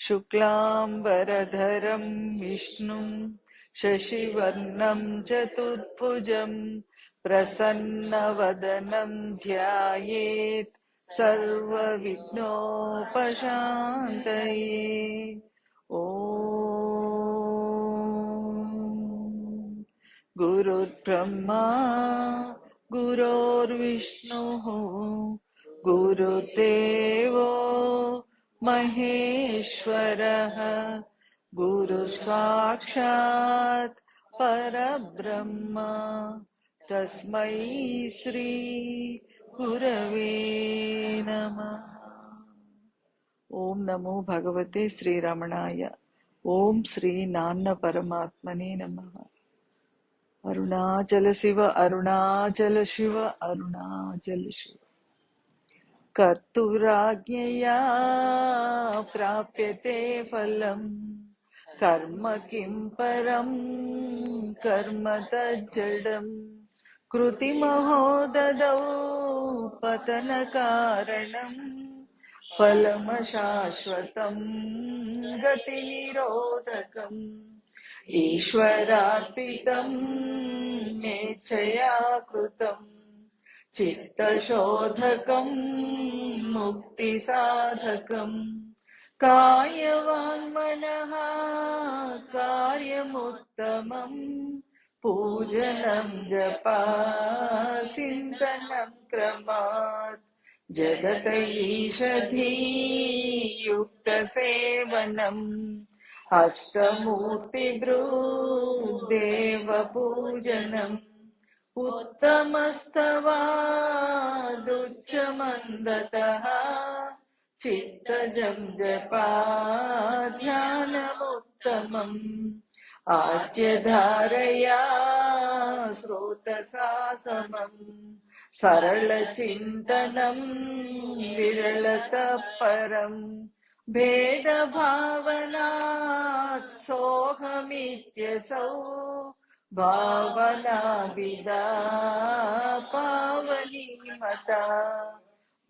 शुक्लांबरधरं विष्णुं शशिवर्णं चतुर्भुजं प्रसन्नवदनं ध्यायेत् सर्वविघ्नोपशान्तये। ॐ गुरुर्ब्रह्मा गुरुर्विष्णुः गुरुदेवो महेश्वरः गुरुसाक्षात् परब्रह्म तस्मै श्री गुरवे नमः। ओम नमो भगवते श्रीरमणाय। ओम श्री नान्न परमात्मने नमः। अरुणाचल शिव अरुणाचल शिव अरुणाचल शिव। कर्तुराज्ञया प्राप्यते फलम् कर्म किं परं कर्म तज्जडम् कृतिमहो ददौ पतनकारणम् फलमशाश्वतम् गतिनिरोधकम् ईश्वरार्पितम् मेच्छया कृतम् चित्तशोधकम् मुक्तिसाधकम् कायवाङ्मनः कार्यमुत्तमम् पूजनं जपा चिन्तनं क्रमात् जगतैषधीयुक्तसेवनम् अष्टमूर्तिभृदेवपूजनम् उत्तमस्तवादुच्चमन्दतः चित्तजं जपा ध्यानमुत्तमम् आज्यधारया स्रोतसासमम् सरलचिन्तनम् विरलतःपरम् भेदभावनात् सोऽहमित्यसौ भावनाविदा पावनीमता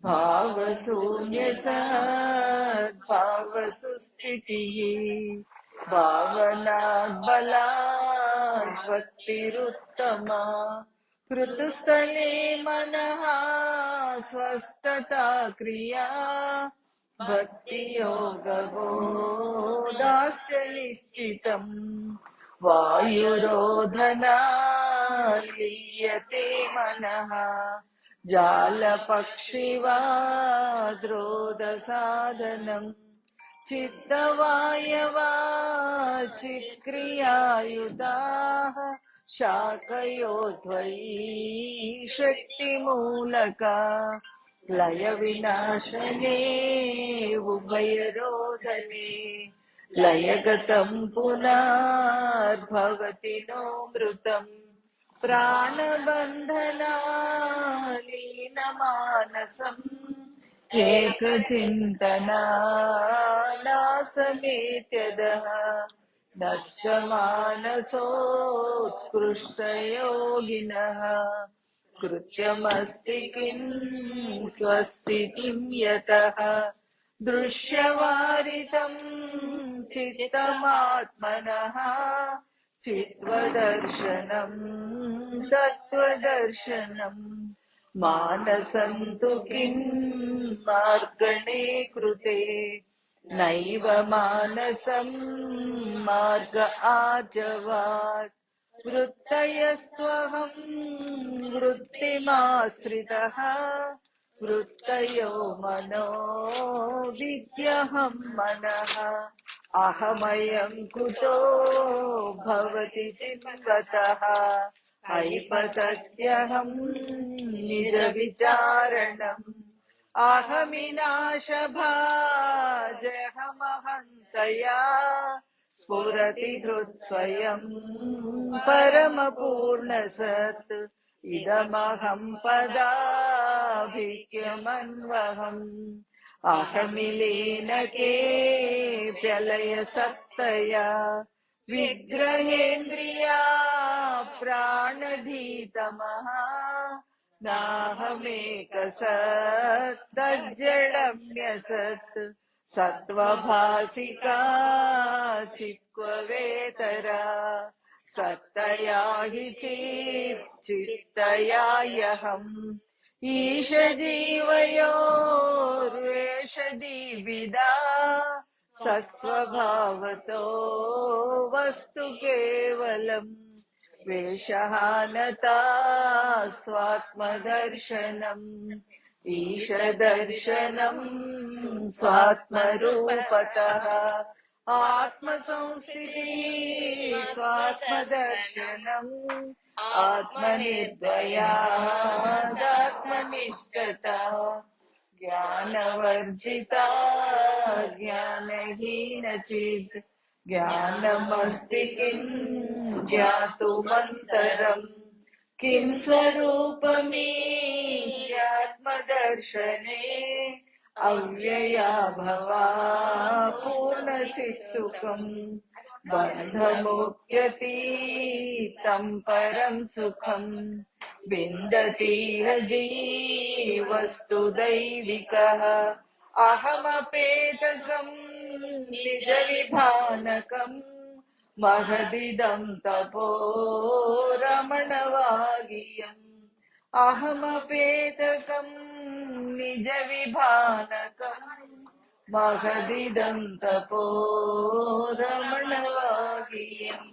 भावशून्यसद्भावसुस्थितिः भावनात् बलात् भक्तिरुत्तमा कृतस्थले मनः स्वस्थता क्रिया भक्तियोगबोधाश्च निश्चितम् वायुरोधनालीयते मनः जालपक्षिवाद्रोदसाधनम् चित्तवायवा चित्क्रियायुधाः शाखयो द्वयी शक्तिमूलका लयविनाशने उभयरोधने लयगतं पुनर्भवति नो मृतम् प्राणबन्धनालीनमानसम् एकचिन्तनानासमेत्यदः नष्टमानसोत्कृष्टयोगिनः कृत्यमस्ति किं स्वस्तिकिं यतः दृश्यवारितं चित्तमात्मनः चित्वदर्शनं तत्त्वदर्शनम् मानसन्तु किं मार्गणे कृते नैव मानसं मार्ग आजवात् वृत्तयस्त्वहं वृत्तिमाश्रितः वृत्तयो मनो विद्यहं मनः अहमयं कुतो भवति चिन्वतः ऐपतत्यहं निजविचारणम् अहमिनाशभाजहमहन्तया स्फुरति हृत्स्वयं परमपूर्णसत् इदमहं पदाभिक्यमन्वहम् अहमिलीनके प्रलयसत्तया विग्रहेन्द्रिया प्राणधीतमः नाहमेकसत् तज्जडम्यसत् सत्त्वभासिका चित्त्ववेतरा सत्तया हि चित्तया ह्यहम् ईशजीवयोर्वेषजीविदा सत्स्वभावतो वस्तु केवलम् वेषहानता स्वात्मदर्शनम् ईशदर्शनम् स्वात्मरूपतः आत्मसंस्थितिः स्वात्मदर्शनम् आत्मनिर्दयादात्मनिष्ठता ज्ञानवर्जिता ज्ञानहीनचित् ज्ञानमस्ति किम् ज्ञातुमन्तरम् किं स्वरूपमीत्यात्मदर्शने अव्यया भवा पूर्णचित्सुखम् बन्धमुक्त्यतीतं परं सुखम् विन्दतीह जीवस्तु दैविकः अहमपेतकम् निजविभानकम् महदिदं तपो रमणवागियम् अहमपेतकम् निजविभानकम् महदिदं तपो रमणवागियम्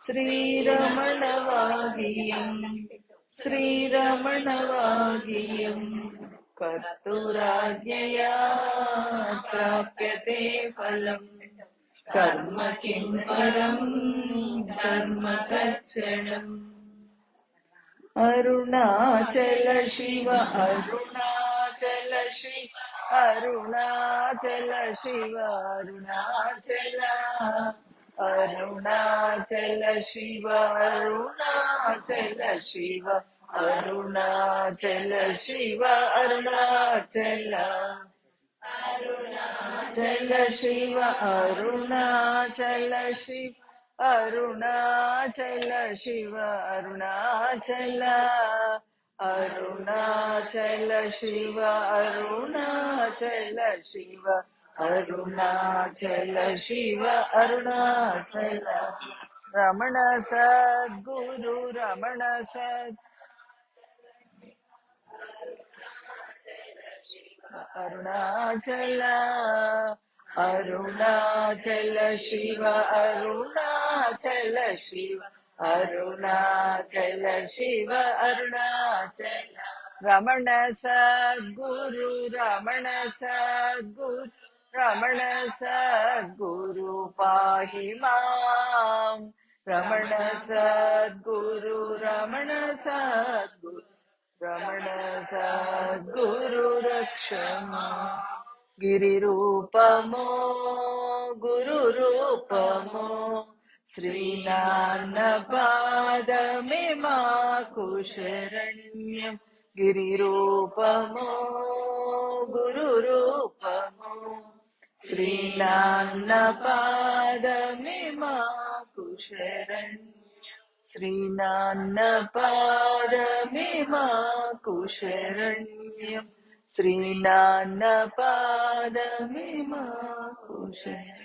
श्रीरमणवागियम् श्रीरमणवागियम् कर्तुराज्ञया प्राप्यते फलम् कर्म किं परम् कर्म तत्क्षणम् अरुणाचल शिव अरुणाचल शिव अरुणाचल शिव अरुणाचल अरुणाचल शिव अरुणाचल शिव अरुणाचल शिव अरुणाचल अरुणाचल शिव अरुणाचल शिव अरुणाचल शिव अरुणाचल अरुणाचल शिव अरुणाचल शिव अरुणाचल शिव अरुणाचल रमण सद्गुरु रमण सद् अरुणाचल अरुणाचल शिव अरुणाचल शिव अरुणाचल शिव अरुणाचल रमण सद्गुरु रमण सद्गुरु रमण सद्गुरु पाहि माम् रमण सद्गुरु रमण सद्गुरु रमण सद्गुरु रक्ष माम् गिरिरूपमो गुरुरूपमो श्रीनान्नपादमिमाकुशरण्यम् गिरिरूपमो गुरुरूपमो श्रीनान्नपादमिमाकुशरण्यम् श्रीनान्नपादमिमाकुशरण्यम् श्रीनान्नपादमिमाकुशरण्यम्.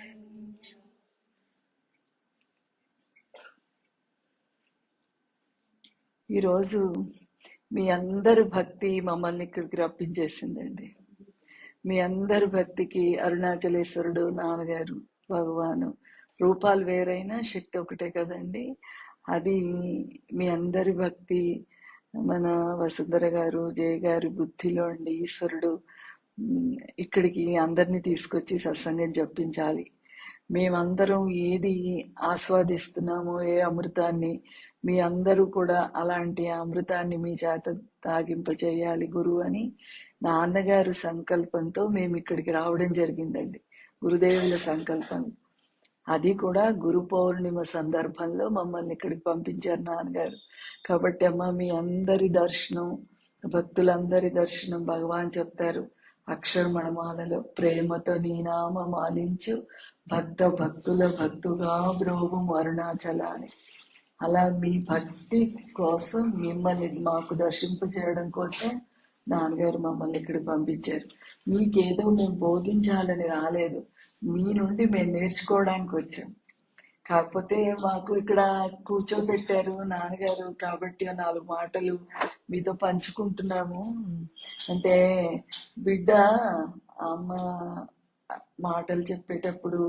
ఈరోజు మీ అందరి భక్తి మమ్మల్ని ఇక్కడికి రప్పించేసిందండి. మీ అందరి భక్తికి అరుణాచలేశ్వరుడు నాన్నగారు భగవాను రూపాలు వేరైనా శక్తి ఒకటే కదండి. అది మీ అందరి భక్తి మన వసుంధర గారు జయ గారి బుద్ధిలో అండి ఈశ్వరుడు ఇక్కడికి అందరినీ తీసుకొచ్చి సత్సంగం జపించాలి. మేమందరం ఏది ఆస్వాదిస్తున్నామో ఏ అమృతాన్ని మీ అందరూ కూడా అలాంటి అమృతాన్ని మీ చేత తాగింపచేయాలి గురువు అని నాన్నగారు సంకల్పంతో మేము ఇక్కడికి రావడం జరిగిందండి. గురుదేవుల సంకల్పం. అది కూడా గురు పౌర్ణిమ సందర్భంలో మమ్మల్ని ఇక్కడికి పంపించారు నాన్నగారు. కాబట్టి అమ్మ మీ అందరి దర్శనం, భక్తులందరి దర్శనం భగవాన్ చెప్తారు అక్షరమణమాలలో, ప్రేమతో నీ నామం ఆలించు భక్తుల భక్తుగా బ్రోవు అరుణాచల అని. అలా మీ భక్తి కోసం మిమ్మల్ని మాకు దర్శింపజేయడం కోసం నాన్నగారు మమ్మల్ని ఇక్కడ పంపించారు. మీకేదో మేము బోధించాలని రాలేదు, మీ నుండి మేము నేర్చుకోవడానికి వచ్చాం. కాకపోతే మాకు ఇక్కడ కూర్చోబెట్టారు నాన్నగారు కాబట్టి 4 మాటలు మీతో పంచుకుంటున్నాము. అంటే బిడ్డ అమ్మ మాటలు చెప్పేటప్పుడు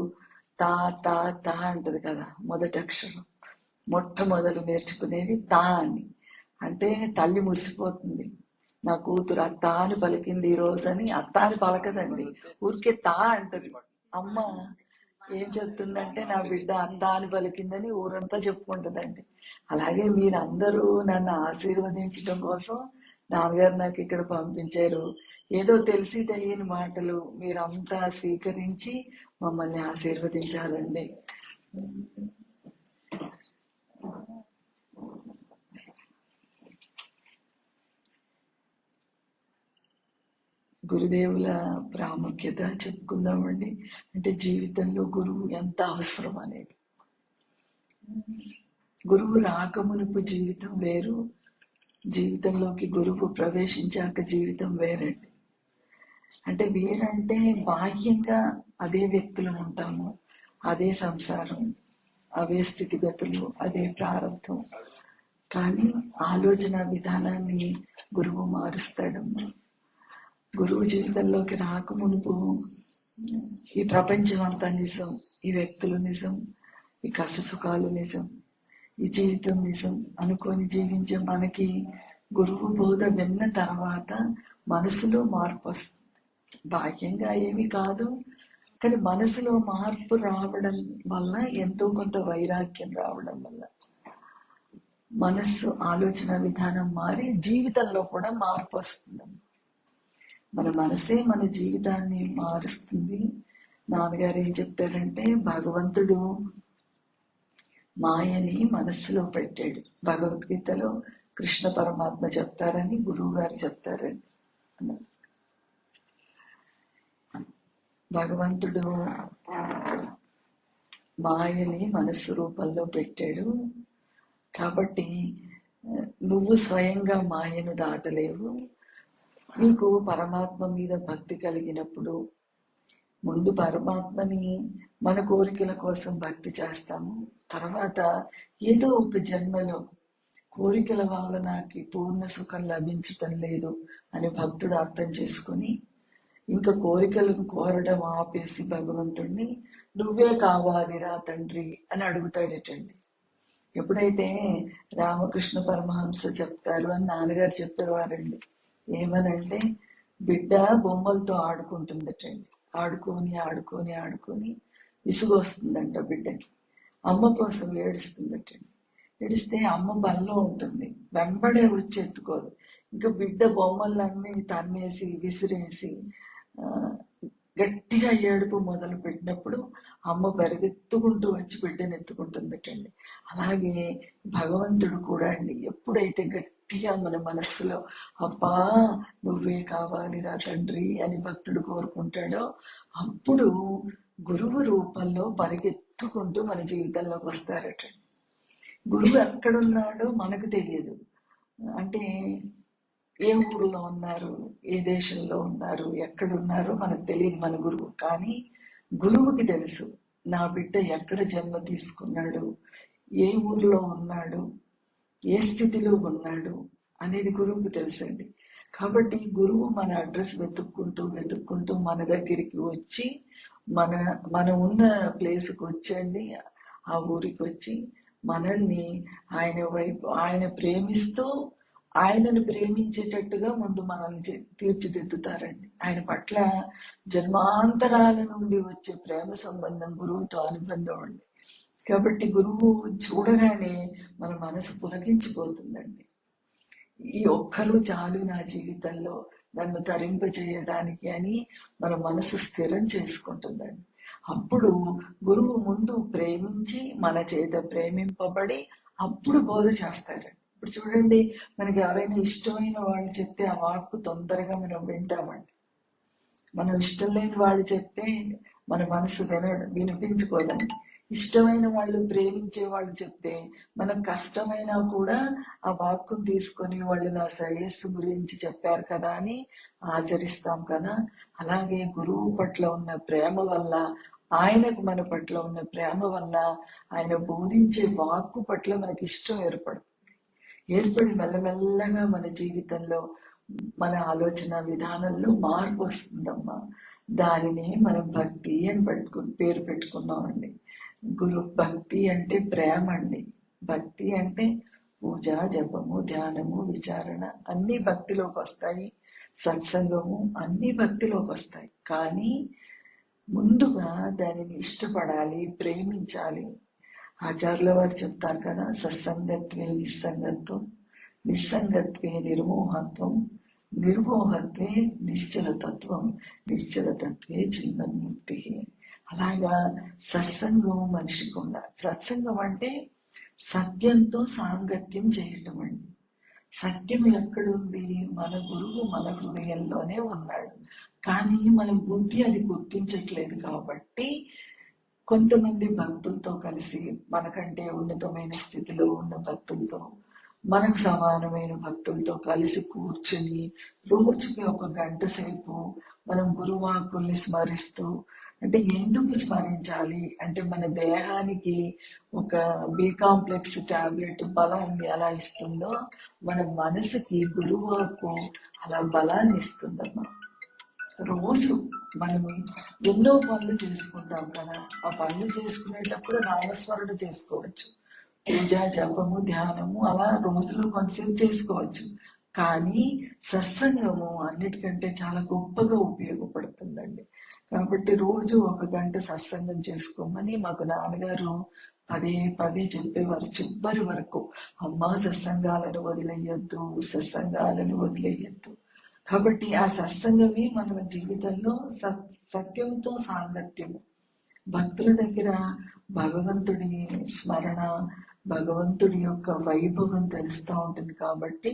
తా తా తా అంటది కదా, మొదటి అక్షరం. మొట్టమొదలు నేర్చుకునేది తా అని. అంటే తల్లి మురిసిపోతుంది, నా కూతురు అత్త అని పలికింది ఈ రోజు అని. అత్త అని పలకదండి, ఊరికే తా అంటది. అమ్మ ఏం చెప్తుందంటే నా బిడ్డ అత్త అని పలికిందని ఊరంతా చెప్పుకుంటుందండి. అలాగే మీరందరూ నన్ను ఆశీర్వదించడం కోసం నాన్నగారు నాకు ఇక్కడ పంపించారు. ఏదో తెలిసి తెలియని మాటలు మీరంతా స్వీకరించి మమ్మల్ని ఆశీర్వదించాలండి. గురుదేవుల ప్రాముఖ్యత చెప్పుకుందామండి. అంటే జీవితంలో గురువు ఎంత అవసరం అనేది. గురువు రాకమునుపు జీవితం వేరు, జీవితంలోకి గురువు ప్రవేశించాక జీవితం వేరండి. అంటే వేరంటే బాహ్యంగా అదే వ్యక్తులు ఉంటాము, అదే సంసారం, అవే స్థితిగతులు, అదే ప్రారంభం. కానీ ఆలోచన విధానాన్ని గురువు మారుస్తాడమ్మా. గురువు జీవితంలోకి రాకమునుపు ఈ ప్రపంచం అంతా నిజం, ఈ వ్యక్తులు నిజం, ఈ కష్ట సుఖాలు నిజం, ఈ జీవితం నిజం అనుకొని జీవించే మనకి గురువు బోధ విన్న తర్వాత మనసులో మార్పు వస్తుంది. బాహ్యంగా ఏమీ కాదు, కానీ మనసులో మార్పు రావడం వల్ల, ఎంతో కొంత వైరాగ్యం రావడం వల్ల మనస్సు ఆలోచన విధానం మారి జీవితంలో కూడా మార్పు వస్తుంది. మన మనసే మన జీవితాన్ని మారుస్తుంది. నాన్నగారు ఏం చెప్పారంటే భగవంతుడు మాయని మనస్సులో పెట్టాడు. భగవద్గీతలో కృష్ణ పరమాత్మ చెప్తారని గురువు గారు చెప్తారండి. భగవంతుడు మాయని మనస్సు రూపంలో పెట్టాడు. కాబట్టి నువ్వు స్వయంగా మాయను దాటలేవు. నీకు పరమాత్మ మీద భక్తి కలిగినప్పుడు ముందు పరమాత్మని మన కోరికల కోసం భక్తి చేస్తాము. తర్వాత ఏదో ఒక జన్మలో కోరికల వల్ల నాకు పూర్ణ సుఖం లభించటం లేదు అని భక్తుడు అర్థం చేసుకుని ఇంకా కోరికలను కోరడం ఆపేసి భగవంతుడిని నువ్వే కావాలిరా తండ్రి అని అడుగుతాడటండి. ఎప్పుడైతే రామకృష్ణ పరమహంస చెప్తారు అని నాన్నగారు చెప్పేవారండి. ఏమనంటే బిడ్డ బొమ్మలతో ఆడుకుంటుందటండి. ఆడుకొని ఆడుకొని ఆడుకొని విసుగు వస్తుందంట బిడ్డకి. అమ్మ కోసం ఏడుస్తుందటండి. ఏడిస్తే అమ్మ బల్లో ఉంటుంది, వెంబడే వచ్చి ఎత్తుకోదు. ఇంకా బిడ్డ బొమ్మలన్నీ తన్నేసి విసిరేసి గట్టిగా ఏడుపు మొదలు పెట్టినప్పుడు అమ్మ పరిగెత్తుకుంటూ వచ్చి బిడ్డను ఎత్తుకుంటుందటండి. అలాగే భగవంతుడు కూడా అండి, ఎప్పుడైతే గట్టిగా మన మనస్సులో అబ్బా నువ్వే కావాలిరా తండ్రి అని భక్తుడు కోరుకుంటాడో అప్పుడు గురువు రూపంలో పరిగెత్తుకుంటూ మన జీవితంలోకి వస్తారటండి. గురువు ఎక్కడున్నాడో మనకు తెలియదు. అంటే ఏ ఊరిలో ఉన్నారు, ఏ దేశంలో ఉన్నారు, ఎక్కడున్నారో మనకు తెలియదు మన గురువు. కానీ గురువుకి తెలుసు నా బిడ్డ ఎక్కడ జన్మ తీసుకున్నాడు, ఏ ఊరిలో ఉన్నాడు, ఏ స్థితిలో ఉన్నాడు అనేది గురువుకు తెలుసండి. కాబట్టి గురువు మన అడ్రస్ వెతుక్కుంటూ వెతుక్కుంటూ మన దగ్గరికి వచ్చి మన ఉన్న ప్లేస్కి వచ్చండి, ఆ ఊరికి వచ్చి మనల్ని ఆయన వైపు, ఆయన ప్రేమిస్తూ ఆయనను ప్రేమించేటట్టుగా ముందు మనల్ని తీర్చిదిద్దుతారండి. ఆయన పట్ల జన్మాంతరాల నుండి వచ్చే ప్రేమ సంబంధం గురువుతో అనుబంధం అండి. కాబట్టి గురువు చూడగానే మన మనసు పులకించిపోతుందండి. ఈ ఒక్కరు చాలు నా జీవితంలో నన్ను తరింప చేయడానికి అని మన మనసు స్థిరం చేసుకుంటుందండి. అప్పుడు గురువు ముందు ప్రేమించి మన చేత ప్రేమింపబడి అప్పుడు బోధ చేస్తారు. ఇప్పుడు చూడండి, మనకి ఎవరైనా ఇష్టమైన వాళ్ళు చెప్తే ఆ వాక్కు తొందరగా మనం వింటామండి. మనం ఇష్టం లేని వాళ్ళు చెప్తే మన మనసు వినిపించుకోదండి. ఇష్టమైన వాళ్ళు, ప్రేమించే వాళ్ళు చెప్తే మనకు కష్టమైనా కూడా ఆ వాక్కును తీసుకొని వాళ్ళు నా శ్రేయస్సు గురించి చెప్పారు కదా అని ఆచరిస్తాం కదా. అలాగే గురువు పట్ల ఉన్న ప్రేమ వల్ల, ఆయనకు మన పట్ల ఉన్న ప్రేమ వల్ల, ఆయన బోధించే వాక్కు పట్ల మనకి ఇష్టం ఏర్పడి మెల్లమెల్లగా మన జీవితంలో, మన ఆలోచన విధానంలో మార్పు వస్తుందమ్మా. దానిని మనం భక్తి అని పేరు పెట్టుకున్నామండి. గురు భక్తి అంటే ప్రేమ అండి. భక్తి అంటే పూజ, జపము, ధ్యానము, విచారణ అన్ని భక్తిలోకి వస్తాయి. సత్సంగము అన్ని భక్తిలోకి వస్తాయి. కానీ ముందుగా దానిని ఇష్టపడాలి, ప్రేమించాలి. ఆచార్యుల వారు చెప్తారు కదా, సత్సంగత్వే నిస్సంగత్వం, నిస్సంగత్వే నిర్మోహత్వం, నిర్మోహత్వే నిశ్చలతత్వం, నిశ్చలతత్వే జీవన్ముక్తి. అలాగా సత్సంగం మనిషికి ఉండాలి. సత్సంగం అంటే సత్యంతో సాంగత్యం చేయటం అండి. సత్యం ఎక్కడుంది? మన గురువు మన హృదయంలోనే ఉన్నాడు. కానీ మన బుద్ధి అది గుర్తించట్లేదు. కాబట్టి కొంతమంది భక్తులతో కలిసి, మనకంటే ఉన్నతమైన స్థితిలో ఉన్న భక్తులతో, మనకు సమానమైన భక్తులతో కలిసి కూర్చుని రోజుకి 1 గంట సేపు మనం గురువాక్కుల్ని స్మరిస్తూ, అంటే ఎందుకు స్మరించాలి అంటే, మన దేహానికి ఒక బి కాంప్లెక్స్ టాబ్లెట్ బలాన్ని ఎలా ఇస్తుందో, మన మనసుకి గురువాక్కు అలా బలాన్ని ఇస్తుందమ్మా. రోజు మనం ఎన్నో పనులు చేసుకుంటాం కదా, ఆ పనులు చేసుకునేటప్పుడు నామస్మరణ చేసుకోవచ్చు. పూజ, జపము, ధ్యానము అలా రోజులో కొంతసేపు చేసుకోవచ్చు. కానీ సత్సంగము అన్నిటికంటే చాలా గొప్పగా ఉపయోగపడుతుందండి. కాబట్టి రోజు 1 గంట సత్సంగం చేసుకోమని మాకు నాన్నగారు పదే పదే చెప్పేవారు చివరి వరకు. అమ్మా, సత్సంగాలను వదిలేయొద్దు, సత్సంగాలను వదిలేయొద్దు. కాబట్టి ఆ సత్సంగమే మన జీవితంలో సత్యంతో సాంగత్యము. భక్తుల దగ్గర భగవంతుడి స్మరణ, భగవంతుడి యొక్క వైభవం తెలుస్తూ ఉంటుంది. కాబట్టి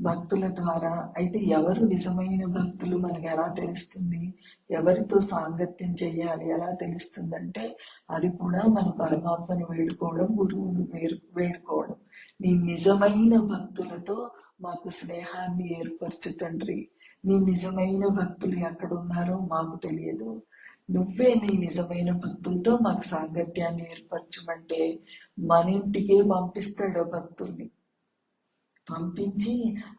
భక్తుల ద్వారా అయితే ఎవరు నిజమైన భక్తులు మనకు ఎలా తెలుస్తుంది? ఎవరితో సాంగత్యం చేయాలి ఎలా తెలుస్తుందంటే, అది కూడా మన పరమాత్మని వేడుకోవడం, గురువుని వేడుకోవడం. నీ నిజమైన భక్తులతో మాకు స్నేహాన్ని ఏర్పరచు తండ్రి. నీ నిజమైన భక్తులు ఎక్కడున్నారో మాకు తెలియదు. నువ్వే నీ నిజమైన భక్తులతో మాకు సాంగత్యాన్ని ఏర్పరచమంటే మన ఇంటికే పంపిస్తాడు భక్తుల్ని. పంపించి,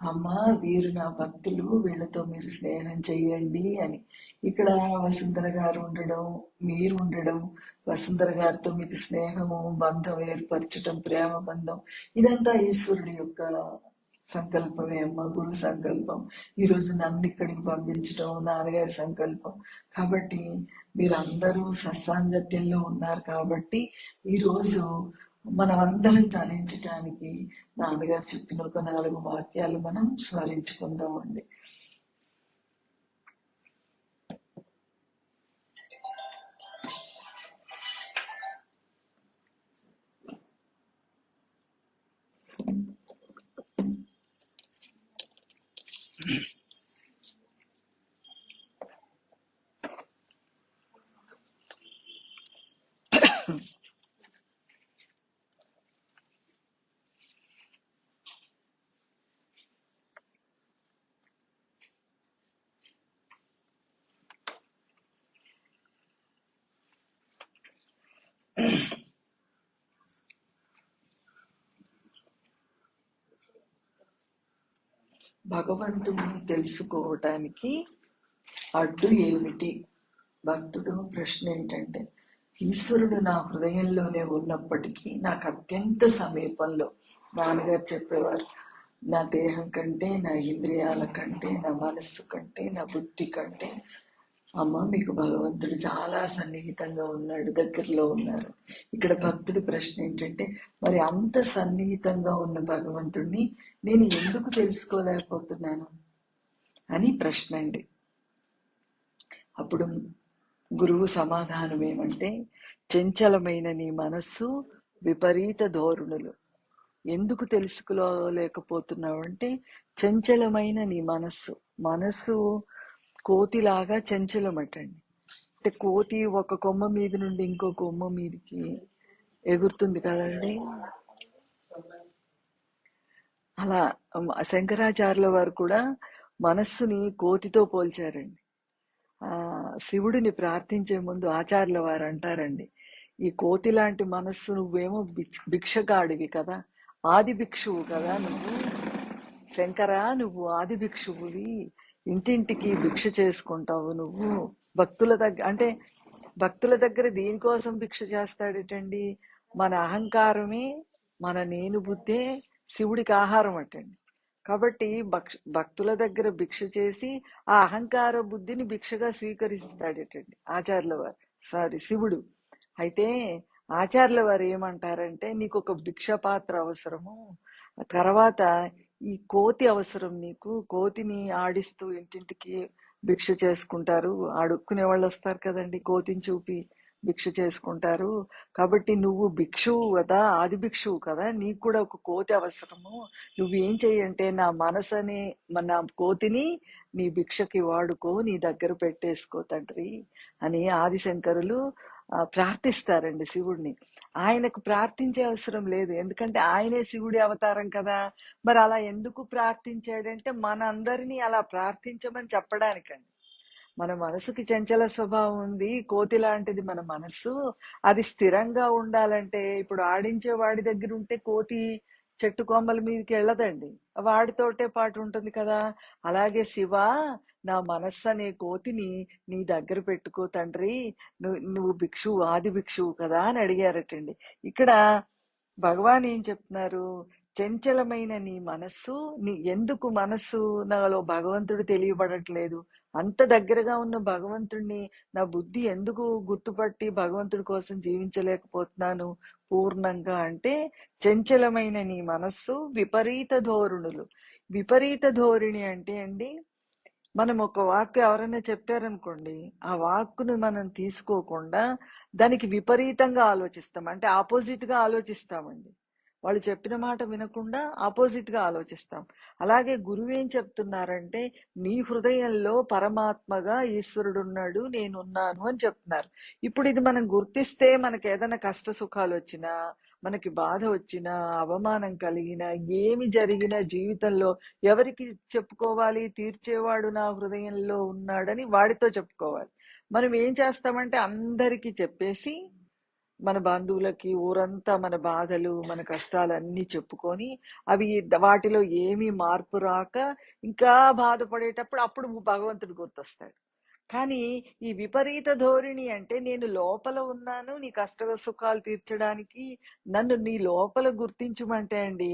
అమ్మా వీరు నా భక్తులు, వీళ్ళతో మీరు స్నేహం చేయండి అని. ఇక్కడ వసుంధర గారు ఉండడం, మీరు ఉండడం, వసుంధర గారితో మీకు స్నేహము, బంధం ఏర్పరచడం, ప్రేమ బంధం, ఇదంతా ఈశ్వరుడి యొక్క సంకల్పమే అమ్మ, గురు సంకల్పం. ఈరోజు నన్ను ఇక్కడికి పంపించడం నాన్నగారి సంకల్పం. కాబట్టి మీరందరూ సత్సాంగత్యంలో ఉన్నారు. కాబట్టి ఈరోజు మనమందరం తరించడానికి నాన్నగారు చెప్పిన ఒక 4 వాక్యాలు మనం స్మరించుకుందామండి. భగవంతుని తెలుసుకోవటానికి అడ్డు ఏమిటి? భక్తుడు ప్రశ్న ఏంటంటే, ఈశ్వరుడు నా హృదయంలోనే ఉన్నప్పటికీ నాకు అత్యంత సమీపంలో, నాన్నగారు చెప్పేవారు, నా దేహం కంటే, నా ఇంద్రియాల కంటే, నా మనస్సు కంటే, నా బుద్ధి కంటే అమ్మ మీకు భగవంతుడు చాలా సన్నిహితంగా ఉన్నాడు, దగ్గరలో ఉన్నారు. ఇక్కడ భక్తుడి ప్రశ్న ఏంటంటే, మరి అంత సన్నిహితంగా ఉన్న భగవంతుడిని నేను ఎందుకు తెలుసుకోలేకపోతున్నాను అని ప్రశ్న అండి. అప్పుడు గురువు సమాధానం ఏమంటే, చంచలమైన నీ మనస్సు విపరీత ధోరణులు. ఎందుకు తెలుసుకోలేకపోతున్నావంటే, చంచలమైన నీ మనస్సు. మనస్సు కోతిలాగా చంచలమటండి. అంటే కోతి ఒక కొమ్మ మీద నుండి ఇంకో కొమ్మ మీదకి ఎగురుతుంది కదండి. అలా శంకరాచార్యుల వారు కూడా మనస్సుని కోతితో పోల్చారండి. ఆ శివుడిని ప్రార్థించే ముందు ఆచార్యుల వారు అంటారండి, ఈ కోతి లాంటి మనస్సు నువ్వేమో భిక్షగాడివి కదా, ఆది భిక్షువు కదా నువ్వు. శంకరా, నువ్వు ఆది భిక్షువువి, ఇంటింటికి భిక్ష చేసుకుంటావు నువ్వు. భక్తుల దగ్గర అంటే భక్తుల దగ్గర దేనికోసం భిక్ష చేస్తాడటండి? మన అహంకారమే, మన నేను బుద్ధే శివుడికి ఆహారం అటండి. కాబట్టి భక్తుల దగ్గర భిక్ష చేసి ఆ అహంకార బుద్ధిని భిక్షగా స్వీకరిస్తాడటండి ఆచార్యుల వారు, శివుడు. అయితే ఆచార్యుల వారు ఏమంటారంటే, నీకు ఒక భిక్ష పాత్ర అవసరము, తర్వాత ఈ కోతి అవసరం నీకు. కోతిని ఆడిస్తూ ఇంటింటికి భిక్ష చేసుకుంటారు, అడుక్కునే వాళ్ళు వస్తారు కదండి, కోతిని చూపి భిక్ష చేసుకుంటారు. కాబట్టి నువ్వు భిక్షువు కదా, ఆది భిక్షువు కదా, నీకు కూడా ఒక కోతి అవసరము. నువ్వేం చెయ్యంటే, నా మనసని నా కోతిని నీ భిక్షకి వాడుకో, నీ దగ్గర పెట్టేసుకో తండ్రి అని ఆదిశంకరులు ప్రార్థిస్తారండి శివుడిని. ఆయనకు ప్రార్థించే అవసరం లేదు, ఎందుకంటే ఆయనే శివుడి అవతారం కదా. మరి అలా ఎందుకు ప్రార్థించాడంటే, మన అందరినీ అలా ప్రార్థించమని చెప్పడానికండి. మన మనసుకి చంచల స్వభావం ఉంది, కోతి లాంటిది మన మనస్సు. అది స్థిరంగా ఉండాలంటే, ఇప్పుడు ఆడించే వాడి దగ్గర ఉంటే కోతి చెట్టు కొమ్మల మీదకి వెళ్ళదండి, వాడితోటే పాటు ఉంటుంది కదా. అలాగే శివ, నా మనస్సు అనే కోతిని నీ దగ్గర పెట్టుకో తండ్రి, నువ్వు భిక్షువు, ఆది భిక్షువు కదా అని అడిగారటండి. ఇక్కడ భగవాన్ ఏం చెప్తున్నారు, చంచలమైన నీ మనస్సు, ఎందుకు మనస్సు నాలో భగవంతుడు తెలియబడట్లేదు, అంత దగ్గరగా ఉన్న భగవంతుడిని నా బుద్ధి ఎందుకు గుర్తుపట్టి భగవంతుడి కోసం జీవించలేకపోతున్నాను పూర్ణంగా అంటే, చంచలమైన నీ మనస్సు విపరీత ధోరణులు. విపరీత ధోరణి అంటే అండి, మనం ఒక వాక్కు ఎవరైనా చెప్పారనుకోండి, ఆ వాక్కును మనం తీసుకోకుండా దానికి విపరీతంగా ఆలోచిస్తాం, అంటే ఆపోజిట్ గా ఆలోచిస్తామండి. వాళ్ళు చెప్పిన మాట వినకుండా ఆపోజిట్ గా ఆలోచిస్తాం. అలాగే గురువు ఏం చెప్తున్నారంటే, నీ హృదయంలో పరమాత్మగా ఈశ్వరుడున్నాడు, నేనున్నాను అని చెప్తున్నారు. ఇప్పుడు ఇది మనం గుర్తిస్తే, మనకి ఏదైనా కష్ట సుఖాలు వచ్చినా, మనకి బాధ వచ్చినా, అవమానం కలిగినా, ఏమి జరిగినా జీవితంలో ఎవరికి చెప్పుకోవాలి? తీర్చేవాడు నా హృదయంలో ఉన్నాడని వాడితో చెప్పుకోవాలి. మనం ఏం చేస్తామంటే, అందరికీ చెప్పేసి, మన బంధువులకి ఊరంతా మన బాధలు మన కష్టాలు అన్ని చెప్పుకొని, అవి వాటిలో ఏమీ మార్పు రాక ఇంకా బాధపడేటప్పుడు అప్పుడు భగవంతుడు గుర్తొస్తాడు. కానీ ఈ విపరీత ధోరణి అంటే, నేను లోపల ఉన్నాను నీ కష్ట సుఖాలు తీర్చడానికి, నన్ను నీ లోపల గుర్తించమంటే అండి,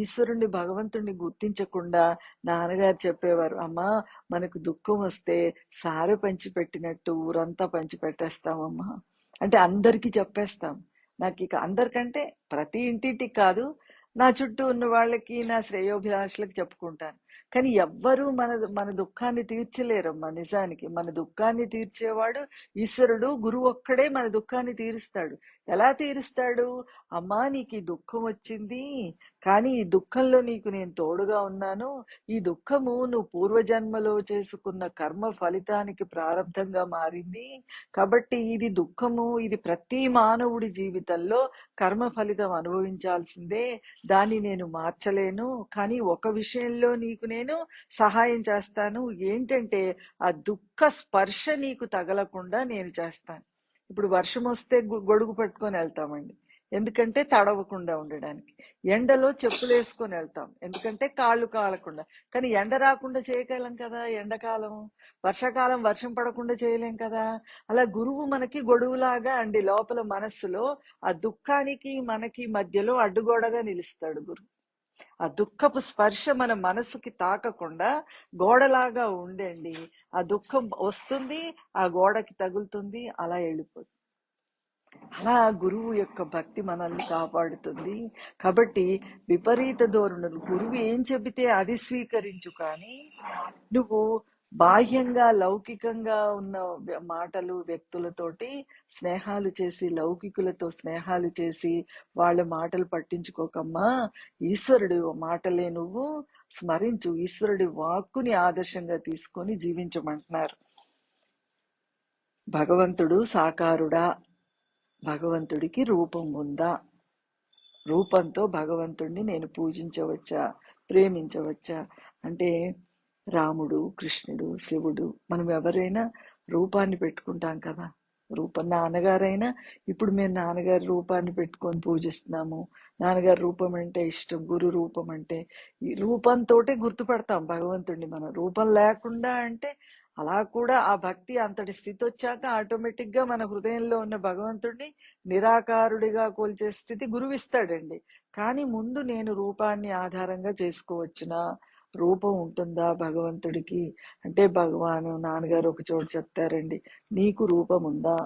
ఈశ్వరుణ్ణి భగవంతుణ్ణి గుర్తించకుండా నాన్నగారు చెప్పేవారు, అమ్మా మనకు దుఃఖం వస్తే సారె పంచి పెట్టినట్టు ఊరంతా పంచి పెట్టేస్తామమ్మా, అంటే అందరికీ చెప్పేస్తాం. నాకు ఇక అందరికంటే ప్రతి ఇంటింటికి కాదు, నా చుట్టూ ఉన్న వాళ్ళకి, నా శ్రేయోభిలాషులకు చెప్పుకుంటాను. కానీ ఎవ్వరూ మన దుఃఖాన్ని తీర్చలేరమ్మా. నిజానికి మన దుఃఖాన్ని తీర్చేవాడు ఈశ్వరుడు, గురువు ఒక్కడే మన దుఃఖాన్ని తీరుస్తాడు. ఎలా తీరుస్తాడు? అమ్మా నీకు ఈ దుఃఖం వచ్చింది, కానీ ఈ దుఃఖంలో నీకు నేను తోడుగా ఉన్నాను. ఈ దుఃఖము నువ్వు పూర్వజన్మలో చేసుకున్న కర్మ ఫలితానికి ప్రారంధంగా మారింది. కాబట్టి ఇది దుఃఖము, ఇది ప్రతి మానవుడి జీవితంలో కర్మ ఫలితం అనుభవించాల్సిందే, దాన్ని నేను మార్చలేను. కానీ ఒక విషయంలో నీకు నేను సహాయం చేస్తాను, ఏంటంటే ఆ దుఃఖ స్పర్శ నీకు తగలకుండా నేను చేస్తాను. ఇప్పుడు వర్షం వస్తే గొడుగు పట్టుకొని వెళ్తామండి, ఎందుకంటే తడవకుండా ఉండడానికి. ఎండలో చెప్పులు వేసుకొని వెళ్తాం, ఎందుకంటే కాళ్ళు కాలకుండా. కానీ ఎండ రాకుండా చేయగలం కదా ఎండాకాలం, వర్షాకాలం వర్షం పడకుండా చేయలేం కదా. అలా గురువు మనకి గొడుగులాగా అండి, లోపల మనస్సులో ఆ దుఃఖానికి మనకి మధ్యలో అడ్డుగోడగా నిలుస్తాడు గురువు. ఆ దుఃఖపు స్పర్శ మన మనసుకి తాకకుండా గోడలాగా ఉండండి, ఆ దుఃఖం వస్తుంది, ఆ గోడకి తగులుతుంది, అలా వెళ్ళిపోతుంది. అలా గురువు యొక్క భక్తి మనల్ని కాపాడుతుంది. కాబట్టి విపరీత ధోరణులు, గురువు ఏం చెబితే అది స్వీకరించు, కానీ నువ్వు బాహ్యంగా లౌకికంగా ఉన్న మాటలు వ్యక్తులతోటి స్నేహాలు చేసి, లౌకికులతో స్నేహాలు చేసి వాళ్ళ మాటలు పట్టించుకోకమ్మా, ఈశ్వరుడి మాటలే నువ్వు స్మరించు, ఈశ్వరుడి వాక్కుని ఆదర్శంగా తీసుకొని జీవించమంటున్నారు. భగవంతుడు సాకారుడా? భగవంతుడికి రూపం ఉందా? రూపంతో భగవంతుడిని నేను పూజించవచ్చా, ప్రేమించవచ్చా? అంటే రాముడు, కృష్ణుడు, శివుడు, మనం ఎవరైనా రూపాన్ని పెట్టుకుంటాం కదా. రూపం నాన్నగారైనా ఇప్పుడు మేము నాన్నగారి రూపాన్ని పెట్టుకొని పూజిస్తున్నాము. నాన్నగారి రూపం అంటే ఇష్టం, గురు రూపం అంటే ఈ రూపంతో గుర్తుపడతాం భగవంతుడిని. మనం రూపం లేకుండా అంటే అలా కూడా ఆ భక్తి అంతటి స్థితి వచ్చాక ఆటోమేటిక్ గా మన హృదయంలో ఉన్న భగవంతుడిని నిరాకారుడిగా కొలిచే స్థితి గురువిస్తాడండి. కానీ ముందు నేను రూపాన్ని ఆధారంగా చేసుకోవచ్చునా? రూపం ఉంటుందా భగవంతుడికి? అంటే భగవాను నాన్నగారు ఒక చోటు చెప్తారండి, నీకు రూపం ఉందా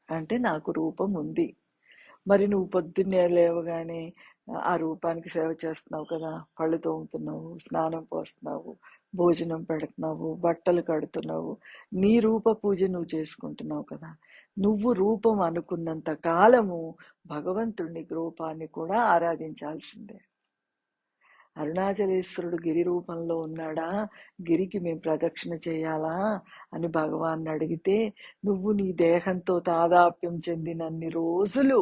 అంటే నాకు రూపం ఉంది. మరి నువ్వు పొద్దున్నే లేవగానే ఆ రూపానికి సేవ చేస్తున్నావు కదా, పళ్ళు తోముతున్నావు, స్నానం పోస్తున్నావు, భోజనం పెడుతున్నావు, బట్టలు కడుతున్నావు, నీ రూప పూజ నువ్వు చేసుకుంటున్నావు కదా. నువ్వు రూపం అనుకున్నంత కాలము భగవంతుడిని రూపాన్ని కూడా ఆరాధించాల్సిందే. అరుణాచలేశ్వరుడు గిరి రూపంలో ఉన్నాడా, గిరికి మేము ప్రదక్షిణ చేయాలా అని భగవాన్ అడిగితే, నువ్వు నీ దేహంతో తాదాప్యం చెందినన్ని రోజులు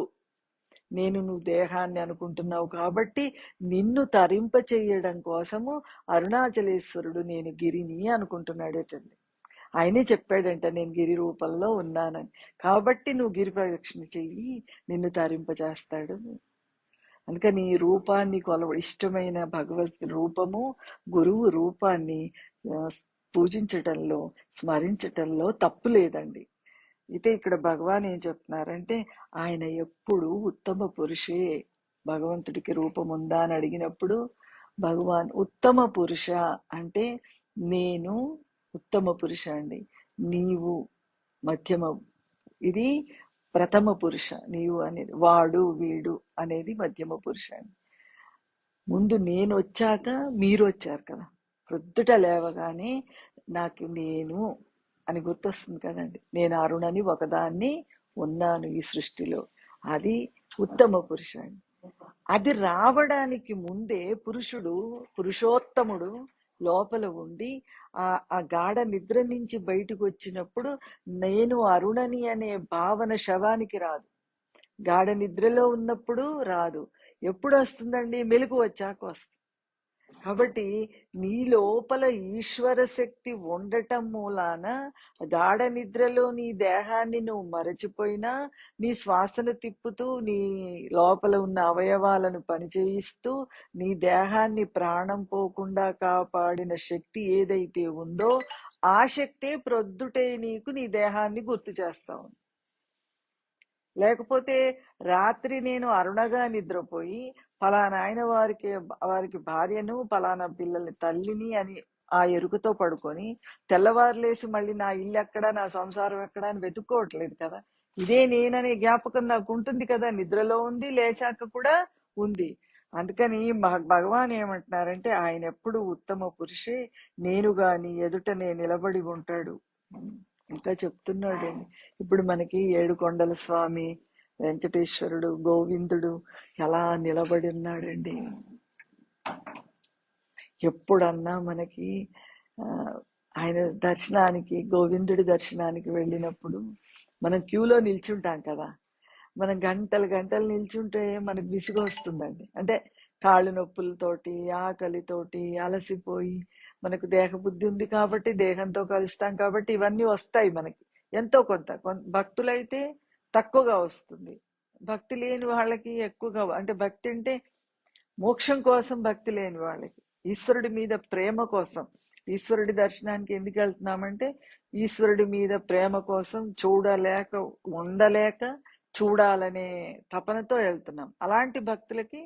నువ్వు దేహాన్ని అనుకుంటున్నావు కాబట్టి నిన్ను తరింప చెయ్యడం కోసము అరుణాచలేశ్వరుడు నేను గిరిని అనుకుంటున్నాడేటండి. ఆయనే చెప్పాడంట, నేను గిరి రూపంలో ఉన్నానని. కాబట్టి నువ్వు గిరి ప్రదక్షిణ చెయ్యి, నిన్ను తరింప చేస్తాడు. అందుకని ఈ రూపాన్ని ఇష్టమైన భగవత్ రూపము, గురువు రూపాన్ని పూజించటంలో, స్మరించటంలో తప్పు లేదండి. అయితే ఇక్కడ భగవాన్ ఏం చెప్తున్నారంటే, ఆయన ఎప్పుడు ఉత్తమ పురుషే. భగవంతుడికి రూపం ఉందా అని అడిగినప్పుడు భగవాన్ ఉత్తమ పురుష అంటే నేను ఉత్తమ పురుష అండి, నీవు మధ్యమ, ఇది ప్రథమ పురుష, నీవు అనేది వాడు వీడు అనేది మధ్యమ పురుష అండి. ముందు నేను వచ్చాక మీరు వచ్చారు కదా. ప్రొద్దుట లేవగానే నాకు నేను అని గుర్తొస్తుంది కదండి. నేను అరుణని ఒకదాన్ని ఉన్నాను ఈ సృష్టిలో, అది ఉత్తమ పురుష అండి. అది రావడానికి ముందే పురుషోత్తముడు లోపల ఉండి ఆ గాఢ నిద్ర నుంచి బయటకు వచ్చినప్పుడు నేను అరుణని అనే భావన శవానికి రాదు. గాఢ నిద్రలో ఉన్నప్పుడు రాదు. ఎప్పుడు వస్తుందండి? మెలకు వచ్చాక వస్తుంది. కాబట్టి నీ లోపల ఈశ్వర శక్తి ఉండటం మూలాన గాఢ నిద్రలో నీ దేహాన్ని నువ్వు మరచిపోయినా, నీ శ్వాసను తిప్పుతూ నీ లోపల ఉన్న అవయవాలను పనిచేయిస్తూ నీ దేహాన్ని ప్రాణం పోకుండా కాపాడిన శక్తి ఏదైతే ఉందో ఆ శక్తే ప్రొద్దుటే నీకు నీ దేహాన్ని గుర్తు చేస్తావు. లేకపోతే రాత్రి నేను అరుణగా నిద్రపోయి ఫలానా ఆయన వారికి భార్యను, ఫలానా పిల్లల్ని, తల్లిని అని ఆ ఎరుకతో పడుకొని తెల్లవారులేసి మళ్ళీ నా ఇల్లు ఎక్కడా, నా సంసారం ఎక్కడా అని వెతుక్కోవట్లేదు కదా. ఇదే నేననే జ్ఞాపకం నాకు ఉంటుంది కదా, నిద్రలో ఉంది, లేచాక కూడా ఉంది. అందుకని భగవాన్ ఏమంటున్నారంటే, ఆయన ఎప్పుడు ఉత్తమ పురుషే, నేనుగా నీ ఎదుటనే నిలబడి ఉంటాడు. ఇంకా చెప్తున్నాడు. ఇప్పుడు మనకి ఏడుకొండల స్వామి, వెంకటేశ్వరుడు, గోవిందుడు ఎలా నిలబడి ఉన్నాడండి. ఎప్పుడన్నా మనకి ఆయన దర్శనానికి, గోవిందుడి దర్శనానికి వెళ్ళినప్పుడు మనం క్యూలో నిల్చుంటాం కదా. మనం గంటలు గంటలు నిల్చుంటే మనకు విసుగు వస్తుందండి. అంటే కాళ్ళు నొప్పులతోటి, ఆకలితోటి అలసిపోయి, మనకు దేహబుద్ధి ఉంది కాబట్టి, దేహంతో కలుస్తాం కాబట్టి ఇవన్నీ వస్తాయి మనకి ఎంతో కొంత. భక్తులైతే తక్కువగా వస్తుంది, భక్తి లేని వాళ్ళకి ఎక్కువగా. అంటే భక్తి అంటే మోక్షం కోసం భక్తి లేని వాళ్ళకి, ఈశ్వరుడి మీద ప్రేమ కోసం. ఈశ్వరుడి దర్శనానికి ఎందుకు వెళ్తున్నామంటే ఈశ్వరుడి మీద ప్రేమ కోసం, చూడలేక ఉండలేక చూడాలనే తపనతో వెళ్తున్నాం. అలాంటి భక్తులకి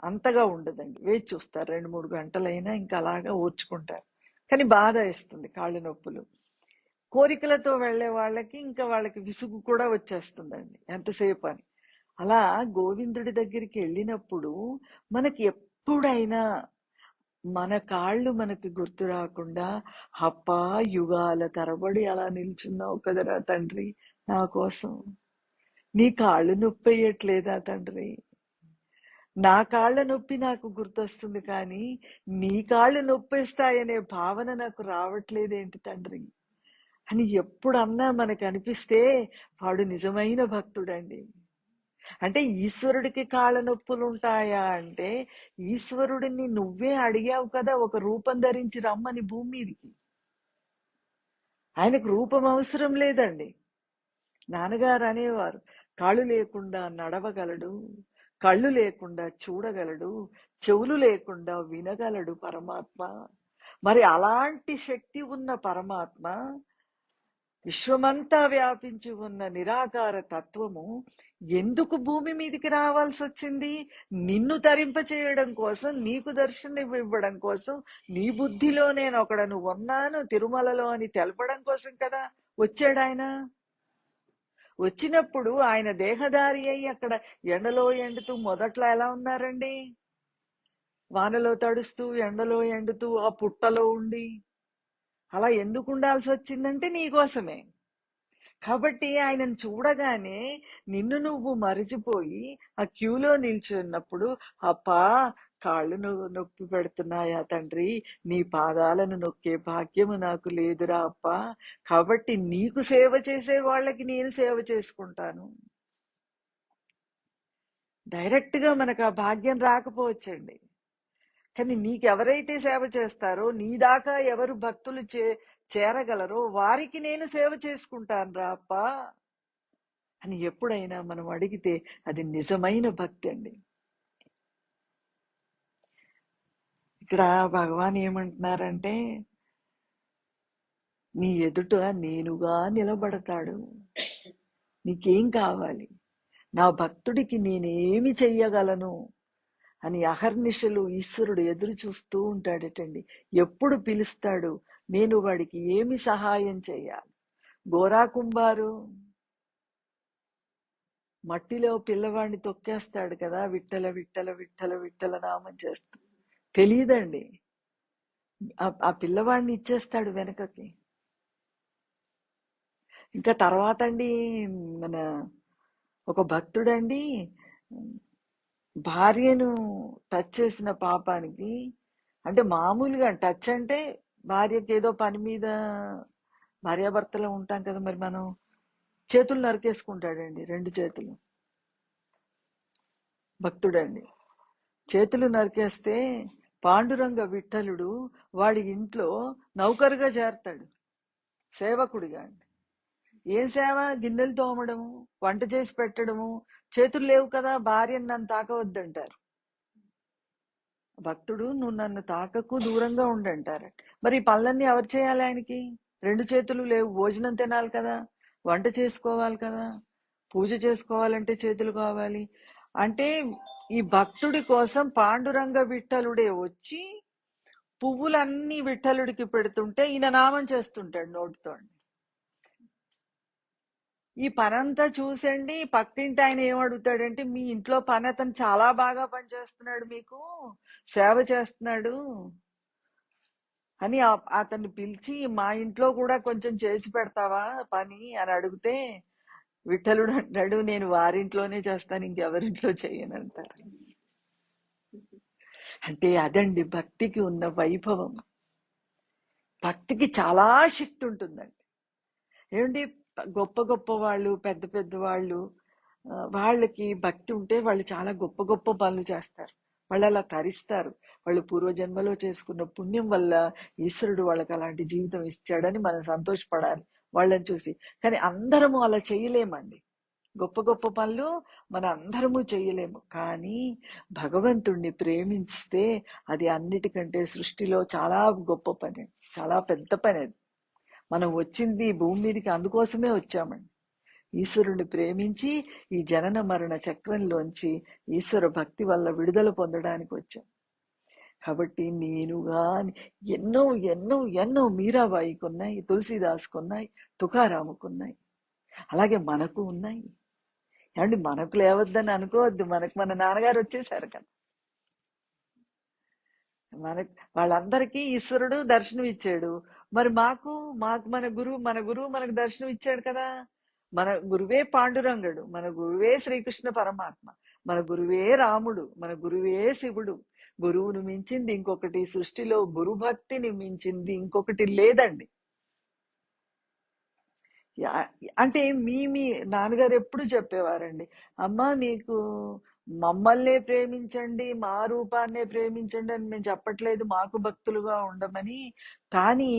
అంతగా ఉండదండి, వేచి చూస్తారు 2-3 గంటలైనా ఇంకా అలాగా ఓర్చుకుంటారు. కానీ బాధ వేస్తుంది, కాళ్ళు నొప్పులు. కోరికలతో వెళ్లే వాళ్ళకి ఇంకా వాళ్ళకి విసుగు కూడా వచ్చేస్తుందండి, ఎంతసేపు అని. అలా గోవిందుడి దగ్గరికి వెళ్ళినప్పుడు మనకి ఎప్పుడైనా మన కాళ్ళు మనకి గుర్తు రాకుండా అప్పా యుగాల తరబడి అలా నిల్చున్నావు కదరా తండ్రి నా కోసం. నీ కాళ్ళు నొప్పేయట్లేదా తండ్రి? నా కాళ్ళ నొప్పి నాకు గుర్తొస్తుంది కానీ నీ కాళ్ళు నొప్పేస్తాయనే భావన నాకు రావట్లేదేంటి తండ్రి అని ఎప్పుడన్నా మనకు అనిపిస్తే వాడు నిజమైన భక్తుడండి. అంటే ఈశ్వరుడికి కాళ్ళ నొప్పులు ఉంటాయా అంటే, ఈశ్వరుడిని నువ్వే అడిగావు కదా ఒక రూపం ధరించి రమ్మని భూమి మీదికి. ఆయనకు రూపం అవసరం లేదండి. నాన్నగారు అనేవారు, కాళ్ళు లేకుండా నడవగలడు, కళ్ళు లేకుండా చూడగలడు, చెవులు లేకుండా వినగలడు పరమాత్మ. మరి అలాంటి శక్తి ఉన్న పరమాత్మ, విశ్వమంతా వ్యాపించి ఉన్న నిరాకార తత్వము ఎందుకు భూమి మీదికి రావాల్సి వచ్చింది? నిన్ను తరింపచేయడం కోసం, నీకు దర్శనం ఇవ్వడం కోసం, నీ బుద్ధిలో నేను ఒకడను ఉన్నాను తిరుమలలో అని తెలపడం కోసం కదా వచ్చాడు ఆయన. వచ్చినప్పుడు ఆయన దేహదారి అయి అక్కడ ఎండలో ఎండుతూ, మొదట్లో ఎలా ఉన్నారండి? వానలో తడుస్తూ, ఎండలో ఎండుతూ, ఆ పుట్టలో ఉండి అలా ఎందుకు ఉండాల్సి వచ్చిందంటే నీకోసమే. కాబట్టి ఆయనను చూడగానే నిన్ను నువ్వు మరిచిపోయి ఆ క్యూలో నిల్చున్నప్పుడు, అప్పా కాళ్ళు నొప్పి పెడుతున్నాయా తండ్రి, నీ పాదాలను నొక్కే భాగ్యము నాకు లేదురా అప్పా, కాబట్టి నీకు సేవ చేసే వాళ్ళకి నేను సేవ చేసుకుంటాను. డైరెక్ట్ గా మనకు ఆ భాగ్యం రాకపోవచ్చండి, కానీ నీకెవరైతే సేవ చేస్తారో, నీ దాకా ఎవరు భక్తులు చేరగలరో వారికి నేను సేవ చేసుకుంటాను రా అప్పా అని ఎప్పుడైనా మనం అడిగితే అది నిజమైన భక్తి అండి. ఇక్కడ భగవాన్ ఏమంటున్నారంటే, నీ ఎదుట నేనుగా నిలబడతాడు, నీకేం కావాలి, నా భక్తుడికి నేనేమి చెయ్యగలను అని అహర్నిశలు ఈశ్వరుడు ఎదురు చూస్తూ ఉంటాడటండి. ఎప్పుడు పిలుస్తాడు, నేను వాడికి ఏమి సహాయం చెయ్యాలి. గోరా కుంభారు మట్టిలో పిల్లవాడిని తొక్కేస్తాడు కదా, విట్టల విట్టల విట్టల విట్టల నామం చేస్తూ. తెలియదండి, ఆ పిల్లవాడిని ఇచ్చేస్తాడు వెనకకి. ఇంకా తర్వాత అండి, మన ఒక భక్తుడండి భార్యను టచ్ చేసిన పాపానికి, అంటే మామూలుగా టచ్ అంటే భార్యకి ఏదో పని మీద, భార్యాభర్తలో ఉంటాం కదా మరి మనం, చేతులు నరికేసుకుంటాడండి, 2 చేతులు. భక్తుడండి చేతులు నరికేస్తే పాండురంగ విఠలుడు వాడి ఇంట్లో నౌకరుగా చేరతాడు, సేవకుడిగా అండి. ఏం సేవ? గిన్నెలు తోమడము, వంట చేసి పెట్టడము. చేతులు లేవు కదా, భార్యను నన్ను తాకవద్దంటారు. భక్తుడు నువ్వు నన్ను తాకకు, దూరంగా ఉండంటారు. మరి ఈ పనులన్నీ ఎవరు చేయాలి? ఆయనకి 2 చేతులు లేవు, భోజనం తినాలి కదా, వంట చేసుకోవాలి కదా, పూజ చేసుకోవాలంటే చేతులు కావాలి. అంటే ఈ భక్తుడి కోసం పాండురంగ విఠలుడే వచ్చి పువ్వులన్నీ విఠలుడికి పెడుతుంటే ఈయన నామం చేస్తుంటాడు నోటితో. ఈ పనంతా చూసండి పక్కింటి ఆయన ఏమడుగుతాడంటే, మీ ఇంట్లో పని అతను చాలా బాగా పనిచేస్తున్నాడు, మీకు సేవ చేస్తున్నాడు అని అతన్ని పిలిచి, మా ఇంట్లో కూడా కొంచెం చేసి పెడతావా పని అని అడిగితే, విఠలుడు అంటాడు, నేను వారింట్లోనే చేస్తాను, ఇంకెవరింట్లో చెయ్యనంటారు. అంటే అదండి భక్తికి ఉన్న వైభవం. భక్తికి చాలా శక్తి ఉంటుందండి. ఏమండి, గొప్ప గొప్ప వాళ్ళు, పెద్ద పెద్ద వాళ్ళు, వాళ్ళకి భక్తి ఉంటే వాళ్ళు చాలా గొప్ప గొప్ప పనులు చేస్తారు. వాళ్ళు అలా తరిస్తారు. వాళ్ళు పూర్వజన్మలో చేసుకున్న పుణ్యం వల్ల ఈశ్వరుడు వాళ్ళకి అలాంటి జీవితం ఇచ్చాడని మనం సంతోషపడాలి వాళ్ళని చూసి. కానీ అందరము అలా చేయలేమండి. గొప్ప గొప్ప పనులు మన అందరము చేయలేము. కానీ భగవంతుణ్ణి ప్రేమిస్తే అది అన్నిటికంటే సృష్టిలో చాలా గొప్ప పని, చాలా పెద్ద పని. అది మనం వచ్చింది భూమి మీదకి అందుకోసమే వచ్చామండి. ఈశ్వరుని ప్రేమించి ఈ జనన మరణ చక్రంలోంచి ఈశ్వర భక్తి వల్ల విడుదల పొందడానికి వచ్చాం. కాబట్టి నేనుగా ఎన్నో ఎన్నో ఎన్నో మీరాబాయికి ఉన్నాయి, తులసిదాస్కు ఉన్నాయి, తుకారాముకున్నాయి, అలాగే మనకు ఉన్నాయి. ఏమండి, మనకు లేవద్దని అనుకోవద్దు, మనకు మన నాన్నగారు వచ్చేసారు కదా. మన వాళ్ళందరికీ ఈశ్వరుడు దర్శనం ఇచ్చాడు. మరి మాకు మాకు మన గురువు మనకు దర్శనం ఇచ్చాడు కదా. మన గురువే పాండురంగడు, మన గురువే శ్రీకృష్ణ పరమాత్మ, మన గురువే రాముడు, మన గురువే శివుడు. గురువును మించింది ఇంకొకటి, సృష్టిలో గురు భక్తిని మించింది ఇంకొకటి లేదండి. అంటే మీ నాన్నగారు ఎప్పుడు చెప్పేవారండి, అమ్మా మీకు మమ్మల్నే ప్రేమించండి, మా రూపాన్నే ప్రేమించండి అని మేము చెప్పట్లేదు, మాకు భక్తులుగా ఉండమని. కానీ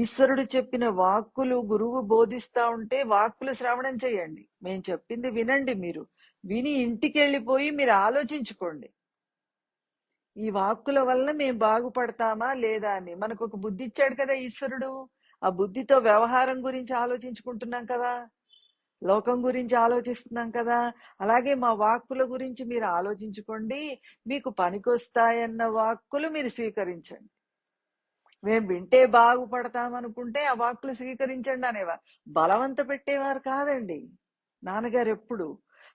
ఈశ్వరుడు చెప్పిన వాక్కులు గురువు బోధిస్తా ఉంటే వాక్కులు శ్రవణం చేయండి, మేము చెప్పింది వినండి. మీరు విని ఇంటికి వెళ్ళిపోయి మీరు ఆలోచించుకోండి, ఈ వాక్కుల వల్ల మేము బాగుపడతామా లేదా అని. మనకు ఒక బుద్ధి ఇచ్చాడు కదా ఈశ్వరుడు, ఆ బుద్ధితో వ్యవహారం గురించి ఆలోచించుకుంటున్నాం కదా, లోకం గురించి ఆలోచిస్తున్నాం కదా. అలాగే మా వాక్కుల గురించి మీరు ఆలోచించుకోండి, మీకు పనికొస్తాయన్న వాక్కులు మీరు స్వీకరించండి. మేము వింటే బాగుపడతామనుకుంటే ఆ వాక్కులు స్వీకరించండి అనేవారు, బలవంత పెట్టేవారు కాదండి నాన్నగారు ఎప్పుడు.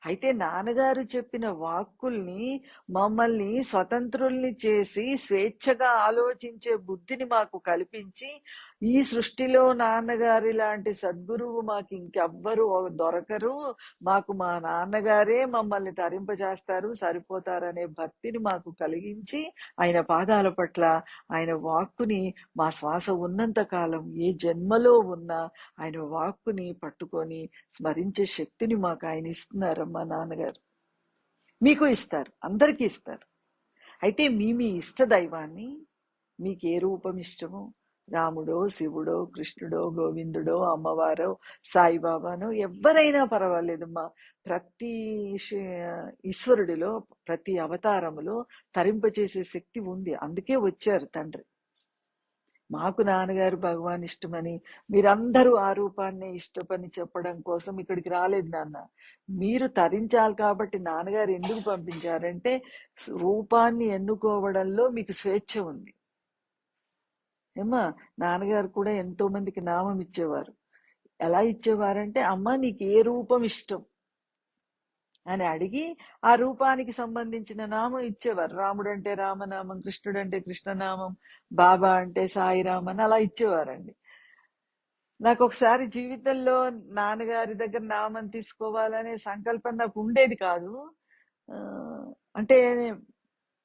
అయితే నాన్నగారు చెప్పిన వాక్కుల్ని మమ్మల్ని స్వతంత్రుల్ని చేసి స్వేచ్ఛగా ఆలోచించే బుద్ధిని మాకు కల్పించి, ఈ సృష్టిలో నాన్నగారి లాంటి సద్గురువు మాకు ఇంకెవ్వరు దొరకరు, మాకు మా నాన్నగారే మమ్మల్ని తరింపజేస్తారు, సరిపోతారనే భక్తిని మాకు కలిగించి, ఆయన పాదాల పట్ల ఆయన వాక్కుని మా శ్వాస ఉన్నంత కాలం ఏ జన్మలో ఉన్నా ఆయన వాక్కుని పట్టుకొని స్మరించే శక్తిని మాకు ఆయన ఇస్తున్నారమ్మా నాన్నగారు. మీకు ఇస్తారు, అందరికీ ఇస్తారు. అయితే మీ ఇష్ట దైవాన్ని, మీకు ఏ రూపం ఇష్టమో, రాముడో శివుడో కృష్ణుడో గోవిందుడో అమ్మవారో సాయిబాబానో ఎవరైనా పర్వాలేదమ్మా. ప్రతి ఈశ్వరుడిలో ప్రతి అవతారములో తరింపచేసే శక్తి ఉంది, అందుకే వచ్చారు తండ్రి. మాకు నాన్నగారు భగవాన్ ఇష్టమని మీరందరూ ఆ రూపాన్ని ఇష్టపని చెప్పడం కోసం ఇక్కడికి రాలేదు నాన్న. మీరు తరించాలి కాబట్టి నాన్నగారు ఎందుకు పంపించారంటే, రూపాన్ని ఎన్నుకోవడంలో మీకు స్వేచ్ఛ ఉంది. ఏమ్మా, నాన్నగారు కూడా ఎంతో మందికి నామం ఇచ్చేవారు. ఎలా ఇచ్చేవారంటే, అమ్మ నీకు ఏ రూపం ఇష్టం అని అడిగి ఆ రూపానికి సంబంధించిన నామం ఇచ్చేవారు. రాముడు అంటే రామనామం, కృష్ణుడు అంటే కృష్ణనామం, బాబా అంటే సాయిరామ్ అని అలా ఇచ్చేవారండి. నాకు ఒకసారి జీవితంలో నాన్నగారి దగ్గర నామం తీసుకోవాలనే సంకల్పం నాకు ఉండేది కాదు. అంటే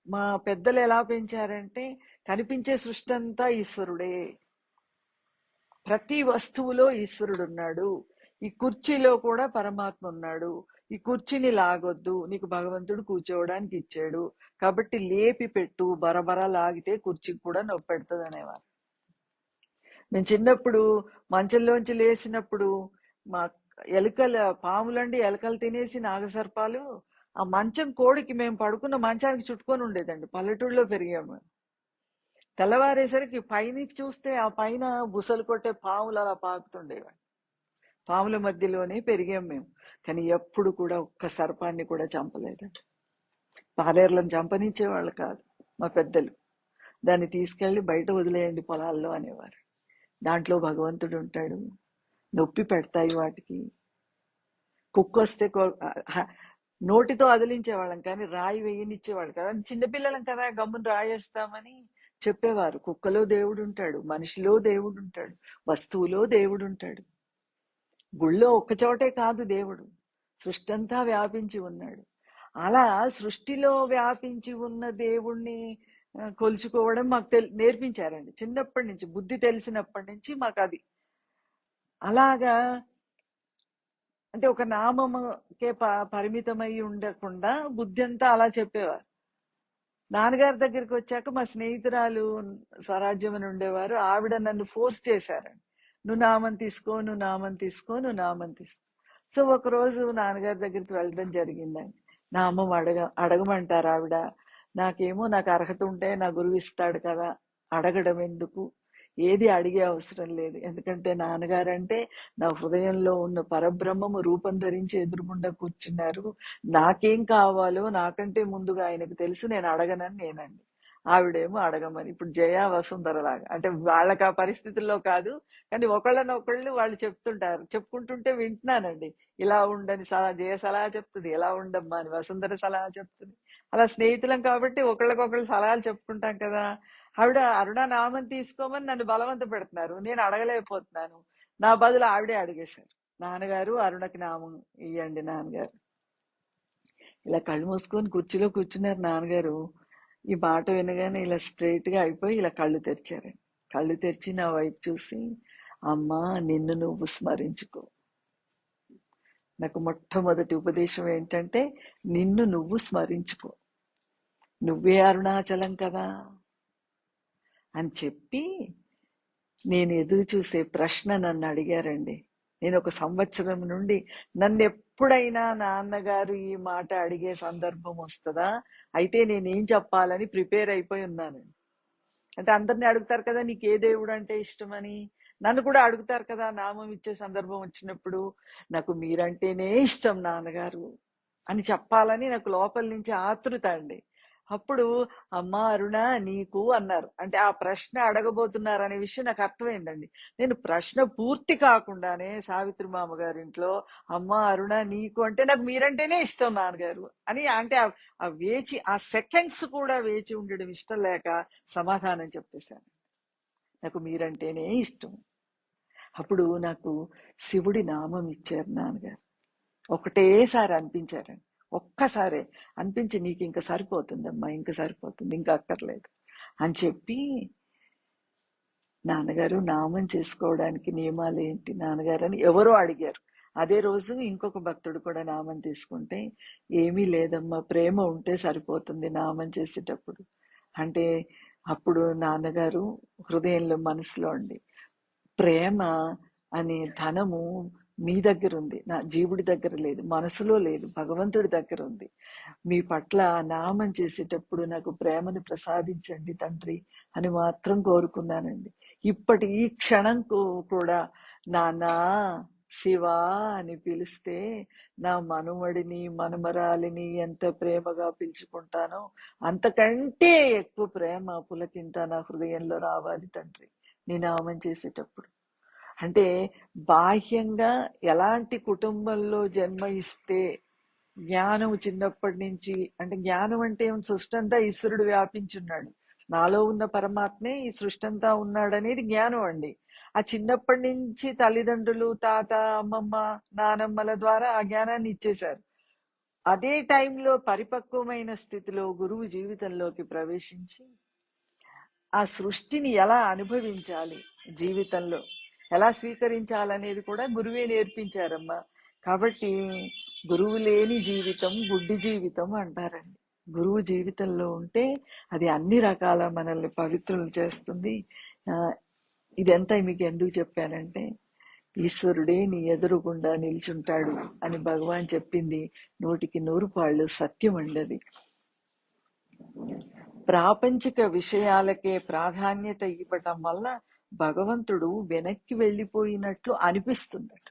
మా పెద్దలు ఎలా పెంచారంటే, కనిపించే సృష్టి అంతా ఈశ్వరుడే, ప్రతి వస్తువులో ఈశ్వరుడు ఉన్నాడు, ఈ కుర్చీలో కూడా పరమాత్మ ఉన్నాడు, ఈ కుర్చీని లాగొద్దు, నీకు భగవంతుడు కూర్చోవడానికి ఇచ్చాడు కాబట్టి లేపి పెట్టు, బరబర లాగితే కుర్చీకి కూడా నొప్పి పెడుతుంది అనేవారు. మేము చిన్నప్పుడు మంచంలోంచి లేసినప్పుడు మా పాములండి ఎలకలు తినేసి నాగసర్పాలు ఆ మంచం కోడికి, మేము పడుకున్న మంచానికి చుట్టుకొని ఉండేదండి. పల్లెటూళ్ళలో పెరిగాము. తెల్లవారేసరికి పైనకి చూస్తే ఆ పైన బుసలు కొట్టే పాములు అలా పాకుతుండేవాడు. పాముల మధ్యలోనే పెరిగాం మేము, కానీ ఎప్పుడు కూడా ఒక్క సర్పాన్ని కూడా చంపలేదండి. పాలేర్లను చంపనిచ్చేవాళ్ళు కాదు మా పెద్దలు. దాన్ని తీసుకెళ్లి బయట వదిలేయండి పొలాల్లో అనేవారు. దాంట్లో భగవంతుడు ఉంటాడు, నొప్పి పెడతాయి వాటికి. కుక్క వస్తే నోటితో అదిలించేవాళ్ళం కానీ రాయి వేయనిచ్చేవాళ్ళు కదా, చిన్నపిల్లలం కదా గమ్మున రాయేస్తామని చెప్పేవారు. కుక్కలో దేవుడు ఉంటాడు, మనిషిలో దేవుడు ఉంటాడు, వస్తువులో దేవుడు ఉంటాడు. గుళ్ళో ఒక్కచోటే కాదు దేవుడు, సృష్టి అంతా వ్యాపించి ఉన్నాడు. అలా సృష్టిలో వ్యాపించి ఉన్న దేవుణ్ణి కొలుచుకోవడం మాకు నేర్పించారండి చిన్నప్పటి నుంచి. బుద్ధి తెలిసినప్పటి నుంచి మాకు అది అలాగా. అంటే ఒక నామకే పరిమితమై ఉండకుండా బుద్ధి అంతా అలా చెప్పేవారు. నాన్నగారి దగ్గరికి వచ్చాక మా స్నేహితురాలు స్వరాజ్యం అని ఉండేవారు, ఆవిడ నన్ను ఫోర్స్ చేశారండి, నువ్వు నామం తీసుకో, నువ్వు నామం తీసుకో, నువ్వు నామం తీసుకో. సో ఒకరోజు నాన్నగారి దగ్గరికి వెళ్ళడం జరిగిందండి. నామం అడగమంటారు ఆవిడ. నాకేమో నాకు అర్హత ఉంటే నా గురువు ఇస్తాడు కదా, అడగడం ఎందుకు, ఏది అడిగే అవసరం లేదు. ఎందుకంటే నాన్నగారంటే నా హృదయంలో ఉన్న పరబ్రహ్మము రూపం ధరించి ఎదురుగుండా కూర్చున్నారు. నాకేం కావాలో నాకంటే ముందుగా ఆయనకు తెలుసు, నేను అడగనని నేనండి. ఆవిడేమో అడగమని. ఇప్పుడు జయ వసుంధరలాగా, అంటే వాళ్ళకి ఆ పరిస్థితుల్లో కాదు కానీ ఒకళ్ళనొకళ్ళు వాళ్ళు చెప్తుంటారు, చెప్పుకుంటుంటే వింటున్నానండి. ఇలా ఉండని జయ సలహా చెప్తుంది, ఎలా ఉండమ్మా అని వసుంధర సలహా చెప్తుంది. అలా స్నేహితులం కాబట్టి ఒకళ్ళకొకళ్ళు సలహాలు చెప్పుకుంటాం కదా. ఆవిడ అరుణ నామం తీసుకోమని నన్ను బలవంత పెడుతున్నారు, నేను అడగలేకపోతున్నాను. నా బదులు ఆవిడే అడిగేశారు, నాన్నగారు అరుణకి నామం ఇయ్యండి నాన్నగారు. ఇలా కళ్ళు మూసుకొని కుర్చీలో కూర్చున్నారు నాన్నగారు. ఈ మాట వినగానే ఇలా స్ట్రైట్ గా అయిపోయి ఇలా కళ్ళు తెరిచారు. కళ్ళు తెరిచి నా వైపు చూసి, అమ్మా నిన్ను నువ్వు స్మరించుకో. నాకు మొట్టమొదటి ఉపదేశం ఏంటంటే, నిన్ను నువ్వు స్మరించుకో, నువ్వే అరుణాచలం కదా అని చెప్పి, నేను ఎదురు చూసే ప్రశ్న నన్ను అడిగారండి. నేను ఒక సంవత్సరం నుండి నన్ను ఎప్పుడైనా నాన్నగారు ఈ మాట అడిగే సందర్భం వస్తుందా, అయితే నేనేం చెప్పాలని ప్రిపేర్ అయిపోయి ఉన్నాను. అంటే అందరిని అడుగుతారు కదా నీకు ఏ దేవుడు అంటే ఇష్టమని, నన్ను కూడా అడుగుతారు కదా నామం ఇచ్చే సందర్భం వచ్చినప్పుడు, నాకు మీరంటేనే ఇష్టం నాన్నగారు అని చెప్పాలని నాకు లోపల నుంచి ఆతృత అండి. అప్పుడు అమ్మా అరుణ నీకు అన్నారు, అంటే ఆ ప్రశ్న అడగబోతున్నారు అనే విషయం నాకు అర్థమైందండి. నేను ప్రశ్న పూర్తి కాకుండానే సావిత్రి మామ గారింట్లో అమ్మా అరుణ నీకు అంటే నాకు మీరంటేనే ఇష్టం నాన్నగారు అని, అంటే ఆ వేచి ఆ సెకండ్స్ కూడా వేచి ఉండడం ఇష్టం లేక సమాధానం చెప్పేశాను, నాకు మీరంటేనే ఇష్టం. అప్పుడు నాకు శివుడి నామం ఇచ్చారు నాన్నగారు. ఒకటేసారి అనిపించారండి, ఒక్కసారే అనిపించి నీకు ఇంకా సరిపోతుందమ్మా, ఇంకా సరిపోతుంది, ఇంకా అక్కర్లేదు అని చెప్పి, నాన్నగారు నామం చేసుకోవడానికి నియమాలు ఏంటి నాన్నగారు అని ఎవరో అడిగారు. అదే రోజు ఇంకొక భక్తుడు కూడా నామం తీసుకుంటే, ఏమీ లేదమ్మా ప్రేమ ఉంటే సరిపోతుంది నామం చేసేటప్పుడు అంటే, అప్పుడు నాన్నగారు హృదయంలో మనసులో అండి, ప్రేమ అనే ధనము మీ దగ్గర ఉంది, నా జీవుడి దగ్గర లేదు, మనసులో లేదు, భగవంతుడి దగ్గర ఉంది. మీ పట్ల నామం చేసేటప్పుడు నాకు ప్రేమను ప్రసాదించండి తండ్రి అని మాత్రం కోరుకున్నానండి. ఇప్పటి ఈ క్షణం కూడా నాన్నా శివా అని పిలిస్తే నా మనుమడిని మనమరాలిని ఎంత ప్రేమగా పిలుచుకుంటానో అంతకంటే ఎక్కువ ప్రేమ పులకింత నా హృదయంలో రావాలి తండ్రి నీ నామం చేసేటప్పుడు. అంటే బాహ్యంగా ఎలాంటి కుటుంబంలో జన్మ ఇస్తే జ్ఞానం చిన్నప్పటి నుంచి, అంటే జ్ఞానం అంటే సృష్టి అంతా ఈశ్వరుడు వ్యాపించున్నాడు, నాలో ఉన్న పరమాత్మే ఈ సృష్టి అంతా ఉన్నాడు అనేది జ్ఞానం అండి. ఆ చిన్నప్పటి నుంచి తల్లిదండ్రులు తాత అమ్మమ్మ నానమ్మల ద్వారా ఆ జ్ఞానాన్ని ఇచ్చేశారు. అదే టైంలో పరిపక్వమైన స్థితిలో గురువు జీవితంలోకి ప్రవేశించి ఆ సృష్టిని ఎలా అనుభవించాలి, జీవితంలో ఎలా స్వీకరించాలనేది కూడా గురువే నేర్పించారమ్మా. కాబట్టి గురువు లేని జీవితం గుడ్డి జీవితం అంటారండి. గురువు జీవితంలో ఉంటే అది అన్ని రకాల మనల్ని పవిత్రులు చేస్తుంది. ఇదంతా మీకు ఎందుకు చెప్పానంటే, ఈశ్వరుడే నీ ఎదురుగుండా నిల్చుంటాడు అని భగవాన్ చెప్పింది 100% సత్యం అండి. అది ప్రాపంచిక విషయాలకే ప్రాధాన్యత ఇవ్వటం వల్ల భగవంతుడు వెనక్కి వెళ్ళిపోయినట్లు అనిపిస్తుందట.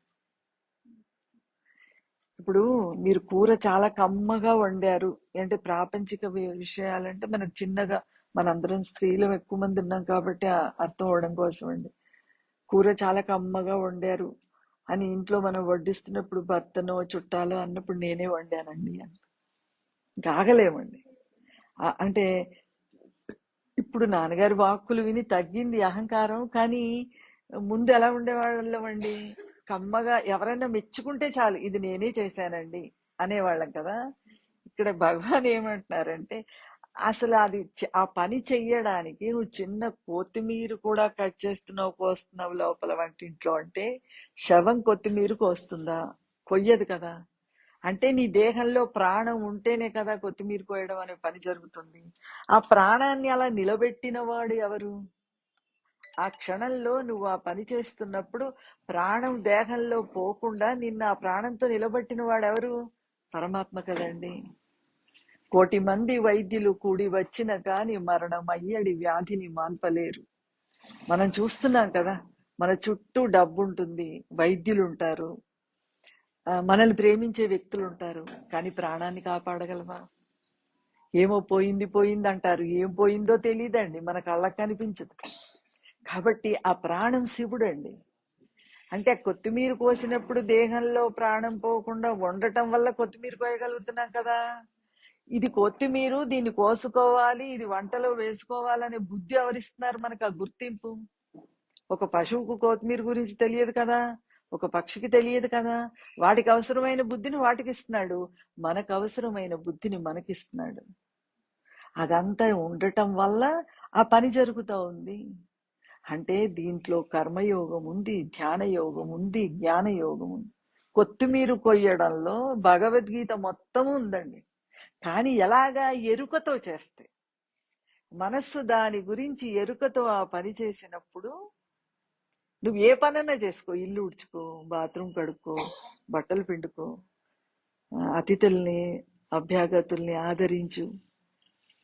ఇప్పుడు మీరు కూర చాలా కమ్మగా వండారు అంటే, ప్రాపంచిక విషయాలంటే మనకు చిన్నగా, మనందరం స్త్రీలు ఎక్కువ మంది ఉన్నాం కాబట్టి అర్థం అవడం కోసం అండి. కూర చాలా కమ్మగా వండారు అని ఇంట్లో మనం వడ్డిస్తున్నప్పుడు భర్తనో చుట్టాలో అన్నప్పుడు నేనే వండానండి అని కాగలేమండి. అంటే ఇప్పుడు నాన్నగారి వాక్కులు విని తగ్గింది అహంకారం, కానీ ముందు ఎలా ఉండేవాళ్ళం అండి, కమ్మగా ఎవరైనా మెచ్చుకుంటే చాలు ఇది నేనే చేశానండి అనేవాళ్ళం కదా. ఇక్కడ భగవాన్ ఏమంటున్నారంటే, అసలు అది ఆ పని చెయ్యడానికి నువ్వు చిన్న కొత్తిమీర కూడా కట్ చేస్తున్నావు కోస్తున్నావు లోపల వంటింట్లో అంటే, శవం కొత్తిమీర కోస్తుందా? కొయ్యదు కదా. అంటే నీ దేహంలో ప్రాణం ఉంటేనే కదా కొత్తిమీర కోయడం అనే పని జరుగుతుంది. ఆ ప్రాణాన్ని అలా నిలబెట్టిన వాడు ఎవరు? ఆ క్షణంలో నువ్వు ఆ పని చేస్తున్నప్పుడు ప్రాణం దేహంలో పోకుండా నిన్న ఆ ప్రాణంతో నిలబెట్టిన వాడు ఎవరు? పరమాత్మ కదండి. 1,000,000 మంది వైద్యులు కూడి వచ్చిన కాని మరణం అయ్యడి వ్యాధిని మాన్పలేరు. మనం చూస్తున్నాం కదా, మన చుట్టూ డబ్బు ఉంటుంది, వైద్యులు ఉంటారు, మనల్ని ప్రేమించే వ్యక్తులు ఉంటారు, కానీ ప్రాణాన్ని కాపాడగలమా? ఏమో పోయింది పోయింది అంటారు, ఏం పోయిందో తెలియదండి, మన కళ్ళకు కనిపించదు. కాబట్టి ఆ ప్రాణం శివుడండి. అంటే కొత్తిమీర కోసినప్పుడు దేహంలో ప్రాణం పోకుండా ఉండటం వల్ల కొత్తిమీర కోయగలుగుతున్నాం కదా. ఇది కొత్తిమీర, దీన్ని కోసుకోవాలి, ఇది వంటలో వేసుకోవాలనే బుద్ధి ఎవరిస్తున్నారు మనకు ఆ గుర్తింపు? ఒక పశువుకు కొత్తిమీర గురించి తెలియదు కదా, ఒక పక్షికి తెలియదు కదా. వాటికి అవసరమైన బుద్ధిని వాటికి ఇస్తున్నాడు, మనకు అవసరమైన బుద్ధిని మనకిస్తున్నాడు. అదంతా ఉండటం వల్ల ఆ పని జరుగుతూ ఉంది. అంటే దీంట్లో కర్మయోగం ఉంది, ధ్యాన యోగం ఉంది, జ్ఞాన యోగం ఉంది. కొత్తిమీర కొయ్యడంలో భగవద్గీత మొత్తం ఉందండి. కానీ ఎలాగా? ఎరుకతో చేస్తే. మనస్సు దాని గురించి ఎరుకతో ఆ పని చేసినప్పుడు నువ్వు ఏ పనైనా చేసుకో, ఇల్లు ఉడ్చుకో, బాత్రూమ్ కడుక్కో, బట్టలు పిండుకో, అతిథుల్ని అభ్యాగతుల్ని ఆదరించు,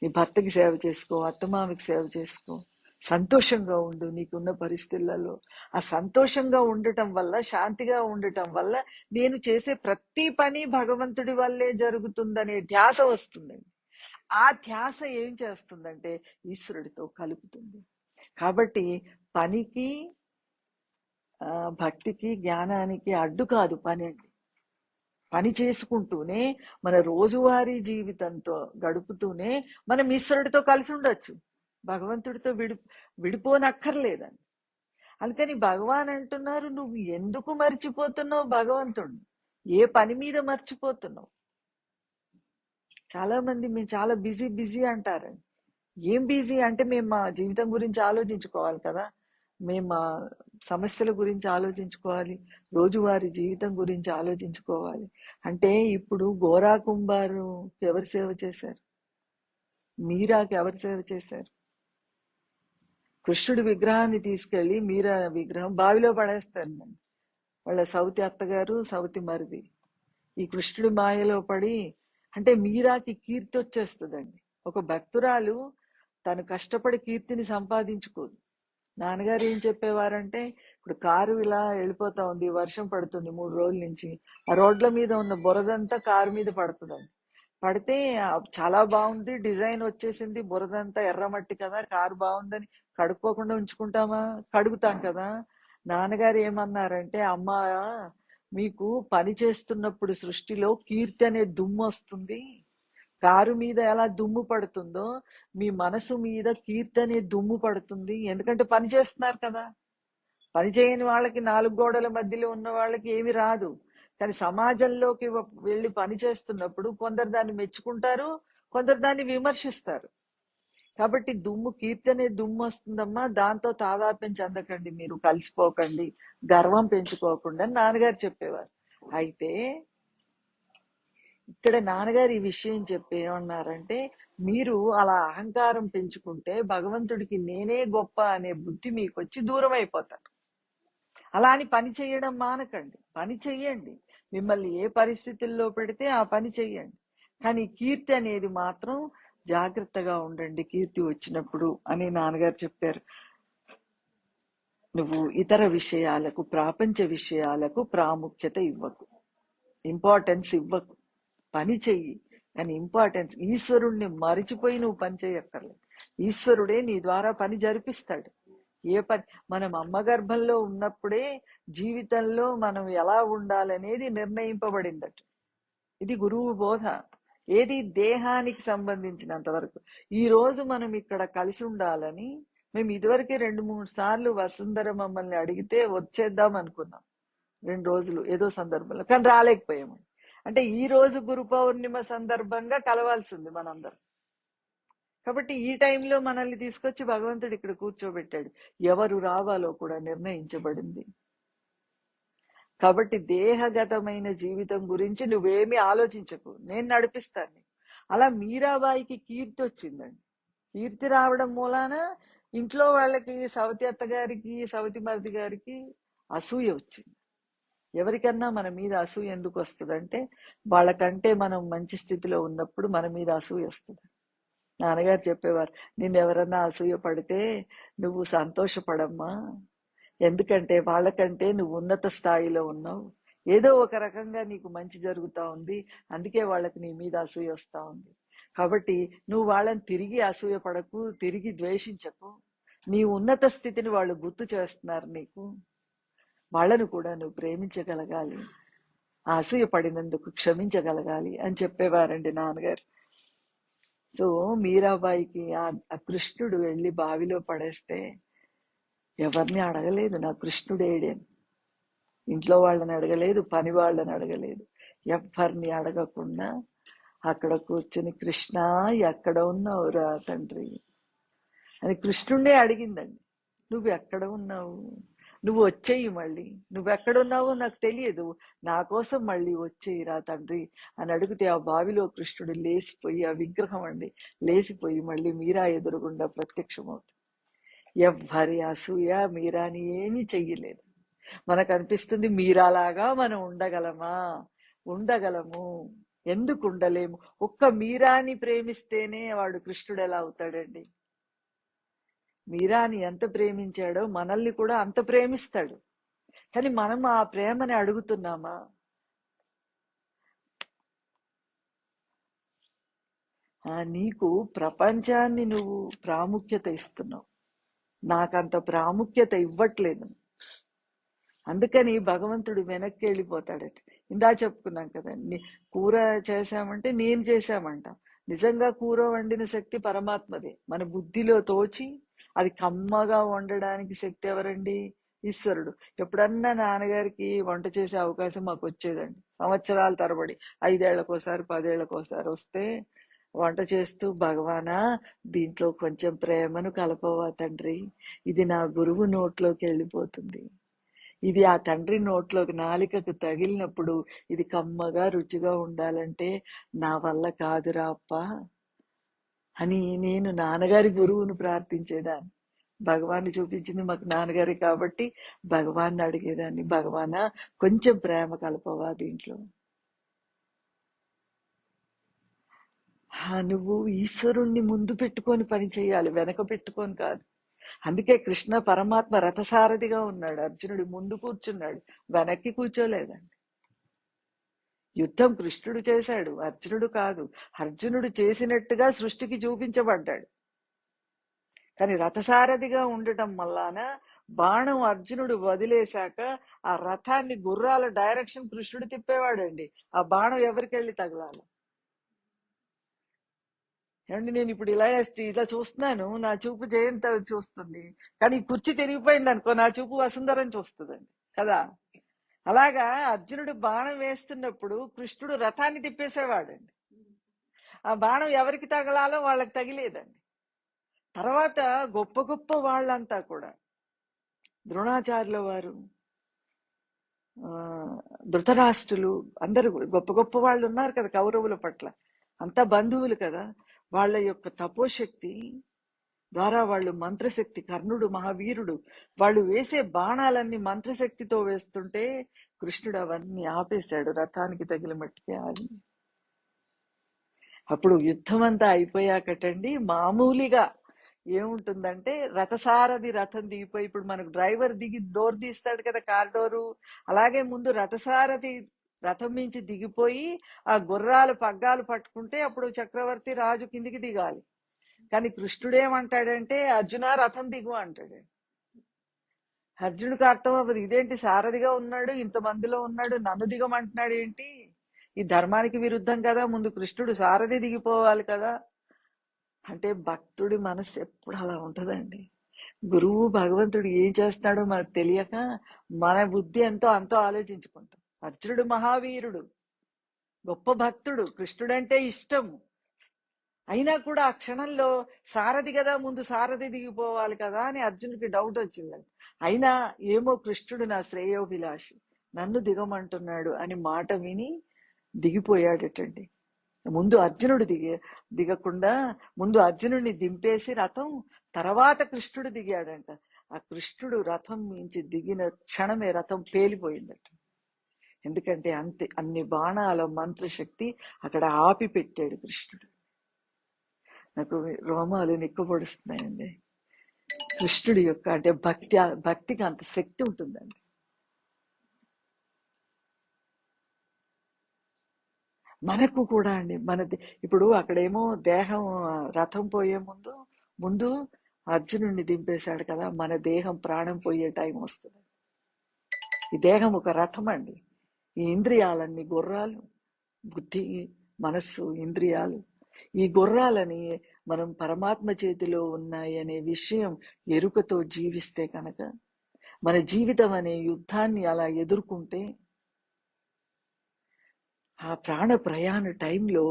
నీ భర్తకి సేవ చేసుకో, అత్తమామకి సేవ చేసుకో, సంతోషంగా ఉండు నీకున్న పరిస్థితులలో. ఆ సంతోషంగా ఉండటం వల్ల, శాంతిగా ఉండటం వల్ల నేను చేసే ప్రతి పని భగవంతుడి వల్లే జరుగుతుందనే ధ్యాస వస్తుందండి. ఆ ధ్యాస ఏం చేస్తుందంటే ఈశ్వరుడితో కలుపుతుంది. కాబట్టి పనికి, భక్తికి, జ్ఞానానికి అడ్డు కాదు పని అండి. పని చేసుకుంటూనే మన రోజువారీ జీవితంతో గడుపుతూనే మనం ఈశ్వరుడితో కలిసి ఉండొచ్చు, భగవంతుడితో విడిపోనక్కర్లేదని. అందుకని భగవాన్ అంటున్నారు, నువ్వు ఎందుకు మర్చిపోతున్నావు భగవంతుడిని? ఏ పని మీద మర్చిపోతున్నావు? చాలా మంది మేము చాలా బిజీ బిజీ అంటారండి. ఏం బిజీ అంటే మేము మా జీవితం గురించి ఆలోచించుకోవాలి కదా, మేము మా సమస్యల గురించి ఆలోచించుకోవాలి, రోజువారీ జీవితం గురించి ఆలోచించుకోవాలి. అంటే ఇప్పుడు గోరా కుంభారు ఎవరు సేవ చేశారు? మీరాకి ఎవరు సేవ చేశారు? కృష్ణుడి విగ్రహాన్ని తీసుకెళ్లి మీరా విగ్రహం బావిలో పడేస్తారు. వాళ్ళ సౌతి అత్తగారు, సౌతి మరిది ఈ కృష్ణుడి మాయలో పడి, అంటే మీరాకి కీర్తి వచ్చేస్తుందండి. ఒక భక్తురాలు తను కష్టపడి కీర్తిని సంపాదించుకోదు. నాన్నగారు ఏం చెప్పేవారంటే, ఇప్పుడు కారు ఇలా వెళ్ళిపోతా ఉంది, వర్షం పడుతుంది 3 రోజుల నుంచి, ఆ రోడ్ల మీద ఉన్న బురదంతా కారు మీద పడుతుందండి. పడితే చాలా బాగుంది, డిజైన్ వచ్చేసింది, బురదంతా ఎర్రమట్టి కదా, కారు బాగుందని కడుక్కోకుండా ఉంచుకుంటామా? కడుగుతాం కదా. నాన్నగారు ఏమన్నారంటే, అమ్మా మీకు పని చేస్తున్నప్పుడు సృష్టిలో కీర్తి అనే దుమ్ము వస్తుంది, కారు మీద ఎలా దుమ్ము పడుతుందో మీ మనసు మీద కీర్తి అనే దుమ్ము పడుతుంది. ఎందుకంటే పని చేస్తున్నారు కదా. పని చేయని వాళ్ళకి, 4 గోడల మధ్యలో ఉన్న వాళ్ళకి ఏమి రాదు. కానీ సమాజంలోకి వెళ్ళి పని చేస్తున్నప్పుడు కొందరు దాన్ని మెచ్చుకుంటారు, కొందరు దాన్ని విమర్శిస్తారు. కాబట్టి దుమ్ము, కీర్తి అనే దుమ్ము వస్తుందమ్మా, దాంతో తాదాప్యం చెందకండి, మీరు కలిసిపోకండి, గర్వం పెంచుకోకుండా నాన్నగారు చెప్పేవారు. అయితే ఇక్కడ నాన్నగారు ఈ విషయం చెప్పి ఏమన్నారంటే, మీరు అలా అహంకారం పెంచుకుంటే భగవంతుడికి నేనే గొప్ప అనే బుద్ధి మీకు వచ్చి దూరం అయిపోతారు. అలా అని పని చేయడం మానకండి, పని చెయ్యండి. మిమ్మల్ని ఏ పరిస్థితుల్లో పెడితే ఆ పని చెయ్యండి. కానీ కీర్తి అనేది మాత్రం జాగ్రత్తగా ఉండండి కీర్తి వచ్చినప్పుడు అని నాన్నగారు చెప్పారు. నువ్వు ఇతర విషయాలకు, ప్రాపంచ విషయాలకు ప్రాముఖ్యత ఇవ్వకు, ఇంపార్టెన్స్ ఇవ్వకు, పని చెయ్యి. కానీ ఇంపార్టెన్స్, ఈశ్వరుణ్ణి మరిచిపోయి నువ్వు పని చేయక్కర్లేదు. ఈశ్వరుడే నీ ద్వారా పని జరిపిస్తాడు. ఏ పని, మనం అమ్మ గర్భంలో ఉన్నప్పుడే జీవితంలో మనం ఎలా ఉండాలనేది నిర్ణయింపబడిందట. ఇది గురువు బోధ. ఏది? దేహానికి సంబంధించినంత వరకు. ఈ రోజు మనం ఇక్కడ కలిసి ఉండాలని మేము ఇదివరకే 2-3 సార్లు వసుంధర మమ్మల్ని అడిగితే వచ్చేద్దాం అనుకున్నాం 2 రోజులు ఏదో సందర్భంలో, కానీ రాలేకపోయాము. అంటే ఈ రోజు గురు పౌర్ణిమ సందర్భంగా కలవాల్సి ఉంది మనందరం. కాబట్టి ఈ టైంలో మనల్ని తీసుకొచ్చి భగవంతుడు ఇక్కడ కూర్చోబెట్టాడు. ఎవరు రావాలో కూడా నిర్ణయించబడింది. కాబట్టి దేహగతమైన జీవితం గురించి నువ్వేమీ ఆలోచించకు, నేను నడిపిస్తాను. అలా మీరాబాయికి కీర్తి వచ్చిందండి. కీర్తి రావడం మూలాన ఇంట్లో వాళ్ళకి, సవతి అత్తగారికి, సవతి మరిది గారికి అసూయ వచ్చింది. ఎవరికన్నా మన మీద అసూయ ఎందుకు వస్తుందంటే, వాళ్ళకంటే మనం మంచి స్థితిలో ఉన్నప్పుడు మన మీద అసూయ వస్తుంది. నాన్నగారు చెప్పేవారు, నిన్ను ఎవరన్నా అసూయ పడితే నువ్వు సంతోషపడమ్మా, ఎందుకంటే వాళ్ళకంటే నువ్వు ఉన్నత స్థాయిలో ఉన్నావు, ఏదో ఒక రకంగా నీకు మంచి జరుగుతా ఉంది, అందుకే వాళ్ళకి నీ మీద అసూయ వస్తా ఉంది. కాబట్టి నువ్వు వాళ్ళని తిరిగి అసూయ పడకు, తిరిగి ద్వేషించకు. నీ ఉన్నత స్థితిని వాళ్ళు గుర్తు చేస్తున్నారు నీకు, వాళ్ళను కూడా నువ్వు ప్రేమించగలగాలి, ఆ అసూయ పడినందుకు క్షమించగలగాలి అని చెప్పేవారండి నాన్నగారు. సో మీరాబాయికి ఆ కృష్ణుడు వెళ్ళి బావిలో పడేస్తే ఎవరిని అడగలేదు నా కృష్ణుడేడని. ఇంట్లో వాళ్ళని అడగలేదు, పని వాళ్ళని అడగలేదు, ఎవరిని అడగకుండా అక్కడ కూర్చుని కృష్ణ ఎక్కడ ఉన్నావురా తండ్రి అని కృష్ణుడే అడిగిందండి. నువ్వు ఎక్కడ ఉన్నావు, నువ్వు వచ్చేయి, మళ్ళీ నువ్వెక్కడున్నావో నాకు తెలియదు, నా కోసం మళ్ళీ వచ్చేయిరా తండ్రి అని అడిగితే ఆ బావిలో కృష్ణుడు లేచిపోయి, ఆ విగ్రహం అండి లేచిపోయి మళ్ళీ మీరా ఎదురుగుండా ప్రత్యక్షమవుతుంది. ఎవ్వరి అసూయ మీరాని ఏమీ చెయ్యలేదు. మనకు అనిపిస్తుంది మీరాలాగా మనం ఉండగలమా? ఉండగలము. ఎందుకు ఉండలేము? ఒక్క మీరాని ప్రేమిస్తేనే వాడు కృష్ణుడు ఎలా అవుతాడండి? మీరాని ఎంత ప్రేమించాడో మనల్ని కూడా అంత ప్రేమిస్తాడు. కానీ మనం ఆ ప్రేమని అడుగుతున్నామా? నీకు ప్రపంచాన్ని నువ్వు ప్రాముఖ్యత ఇస్తున్నావు, నాకంత ప్రాముఖ్యత ఇవ్వట్లేదు. అందుకని భగవంతుడు వెనక్కి వెళ్ళిపోతాడట. ఇందా చెప్పుకున్నాం కదండి, కూర చేశామంటే నేను చేశామంట. నిజంగా కూర వండిన శక్తి పరమాత్మదే. మన బుద్ధిలో తోచి అది కమ్మగా వండడానికి శక్తి ఎవరండి? ఈశ్వరుడు. ఎప్పుడన్నా నాన్నగారికి వంట చేసే అవకాశం మాకు వచ్చేదండి, సంవత్సరాల తరబడి, 5 ఏళ్లకోసారి 10 ఏళ్లకోసారి వస్తే వంట చేస్తూ, భగవానా దీంట్లో కొంచెం ప్రేమను కలపవా తండ్రి, ఇది నా గురువు నోట్లోకి వెళ్ళిపోతుంది, ఇది ఆ తండ్రి నోట్లోకి నాలికకు తగిలినప్పుడు ఇది కమ్మగా రుచిగా ఉండాలంటే నా వల్ల కాదురా అప్ప అని నేను నాన్నగారి గురువును ప్రార్థించేదాన్ని. భగవాన్ని చూపించింది మాకు నాన్నగారి కాబట్టి భగవాన్ని అడిగేదాన్ని, భగవానా కొంచెం ప్రేమ కలపవా దీంట్లో. నువ్వు ఈశ్వరుణ్ణి ముందు పెట్టుకొని పని చేయాలి, వెనక పెట్టుకొని కాదు. అందుకే కృష్ణ పరమాత్మ రథసారథిగా ఉన్నాడు, అర్జునుడి ముందు కూర్చున్నాడు, వెనక్కి కూర్చోలేదండి. యుద్ధం కృష్ణుడు చేశాడు, అర్జునుడు కాదు. అర్జునుడు చేసినట్టుగా సృష్టికి చూపించబడ్డాడు. కానీ రథసారథిగా ఉండటం వలన బాణం అర్జునుడు వదిలేశాక ఆ రథాన్ని గుర్రాల డైరెక్షన్ కృష్ణుడు తిప్పేవాడండి. ఆ బాణం ఎవరికి వెళ్ళి తగలాలి? ఏమండి, నేను ఇప్పుడు ఇలా వేస్తే ఇలా చూస్తున్నాను, నా చూపు జయంత చూస్తుంది, కానీ ఈ కుర్చీ తిరిగిపోయింది అనుకో, నా చూపు వసుంధరం చూస్తుందండి కదా. అలాగా అర్జునుడు బాణం వేస్తున్నప్పుడు కృష్ణుడు రథాన్ని తిప్పేసేవాడండి. ఆ బాణం ఎవరికి తగలాలో వాళ్ళకి తగిలేదండి. తర్వాత గొప్ప గొప్ప వాళ్ళంతా కూడా, ద్రోణాచార్యుల వారు, ధృతరాష్ట్రులు, అందరూ గొప్ప గొప్ప వాళ్ళు ఉన్నారు కదా కౌరవుల పట్ల, అంతా బంధువులు కదా. వాళ్ళ యొక్క తపోశక్తి ద్వారా వాళ్ళు మంత్రశక్తి, కర్ణుడు మహావీరుడు, వాళ్ళు వేసే బాణాలన్నీ మంత్రశక్తితో వేస్తుంటే కృష్ణుడు అవన్నీ ఆపేశాడు, రథానికి తగిలి మట్టికి ఆగి. అప్పుడు యుద్ధం అంతా అయిపోయాకటండి, మామూలుగా ఏముంటుందంటే రథసారథి రథం దిగిపోయి, ఇప్పుడు మనకు డ్రైవర్ దిగి డోర్ తీస్తాడు కదా, కార్ డోరు, అలాగే ముందు రథసారథి రథం మించి దిగిపోయి ఆ గుర్రాలు పగ్గాలు పట్టుకుంటే అప్పుడు చక్రవర్తి రాజు కిందికి దిగాలి. కానీ కృష్ణుడు ఏమంటాడంటే, అర్జున రథం దిగు అంటాడు. అర్జునుడికి అర్థం అవ్వదు, ఇదేంటి సారథిగా ఉన్నాడు, ఇంతమందిలో ఉన్నాడు, నన్ను దిగమంటున్నాడు ఏంటి, ఈ ధర్మానికి విరుద్ధం కదా, ముందు కృష్ణుడు సారథి దిగిపోవాలి కదా. అంటే భక్తుడి మనసు ఎప్పుడు అలా ఉంటదండి. గురువు భగవంతుడు ఏం చేస్తాడో మనకు తెలియక మన బుద్ధి ఎంతో అంతో ఆలోచించుకుంటాం. అర్జునుడు మహావీరుడు, గొప్ప భక్తుడు, కృష్ణుడంటే ఇష్టం, అయినా కూడా ఆ క్షణంలో సారథి కదా, ముందు సారథి దిగిపోవాలి కదా అని అర్జునుడికి డౌట్ వచ్చిందండి. అయినా ఏమో కృష్ణుడు నా శ్రేయోభిలాషి, నన్ను దిగమంటున్నాడు అని మాట విని దిగిపోయాడటండి. ముందు అర్జునుడు దిగకుండా ముందు అర్జునుడిని దింపేసి రథం, తర్వాత కృష్ణుడు దిగాడంట. ఆ కృష్ణుడు రథం మించి దిగిన క్షణమే రథం పేలిపోయిందట. ఎందుకంటే అంతే, అన్ని బాణాల మంత్రశక్తి అక్కడ ఆపి పెట్టాడు కృష్ణుడు. నాకు రోమాలు నిక్కబొడుస్తున్నాయండి. కృష్ణుడి యొక్క అంటే భక్తికి అంత శక్తి ఉంటుందండి. మనకు కూడా అండి, మనది ఇప్పుడు అక్కడేమో దేహం రథం పోయే ముందు ముందు అర్జునుడిని దింపేశాడు కదా, మన దేహం ప్రాణం పోయే టైం వస్తుంది. ఈ దేహం ఒక రథం అండి. ఈ ఇంద్రియాలన్నీ గుర్రాలు, బుద్ధి, మనస్సు, ఇంద్రియాలు, ఈ గుర్రాలని మనం పరమాత్మ చేతిలో ఉన్నాయి అనే విషయం ఎరుకతో జీవిస్తే కనుక, మన జీవితం అనే యుద్ధాన్ని అలా ఎదుర్కొంటే, ఆ ప్రాణ ప్రయాణ టైంలో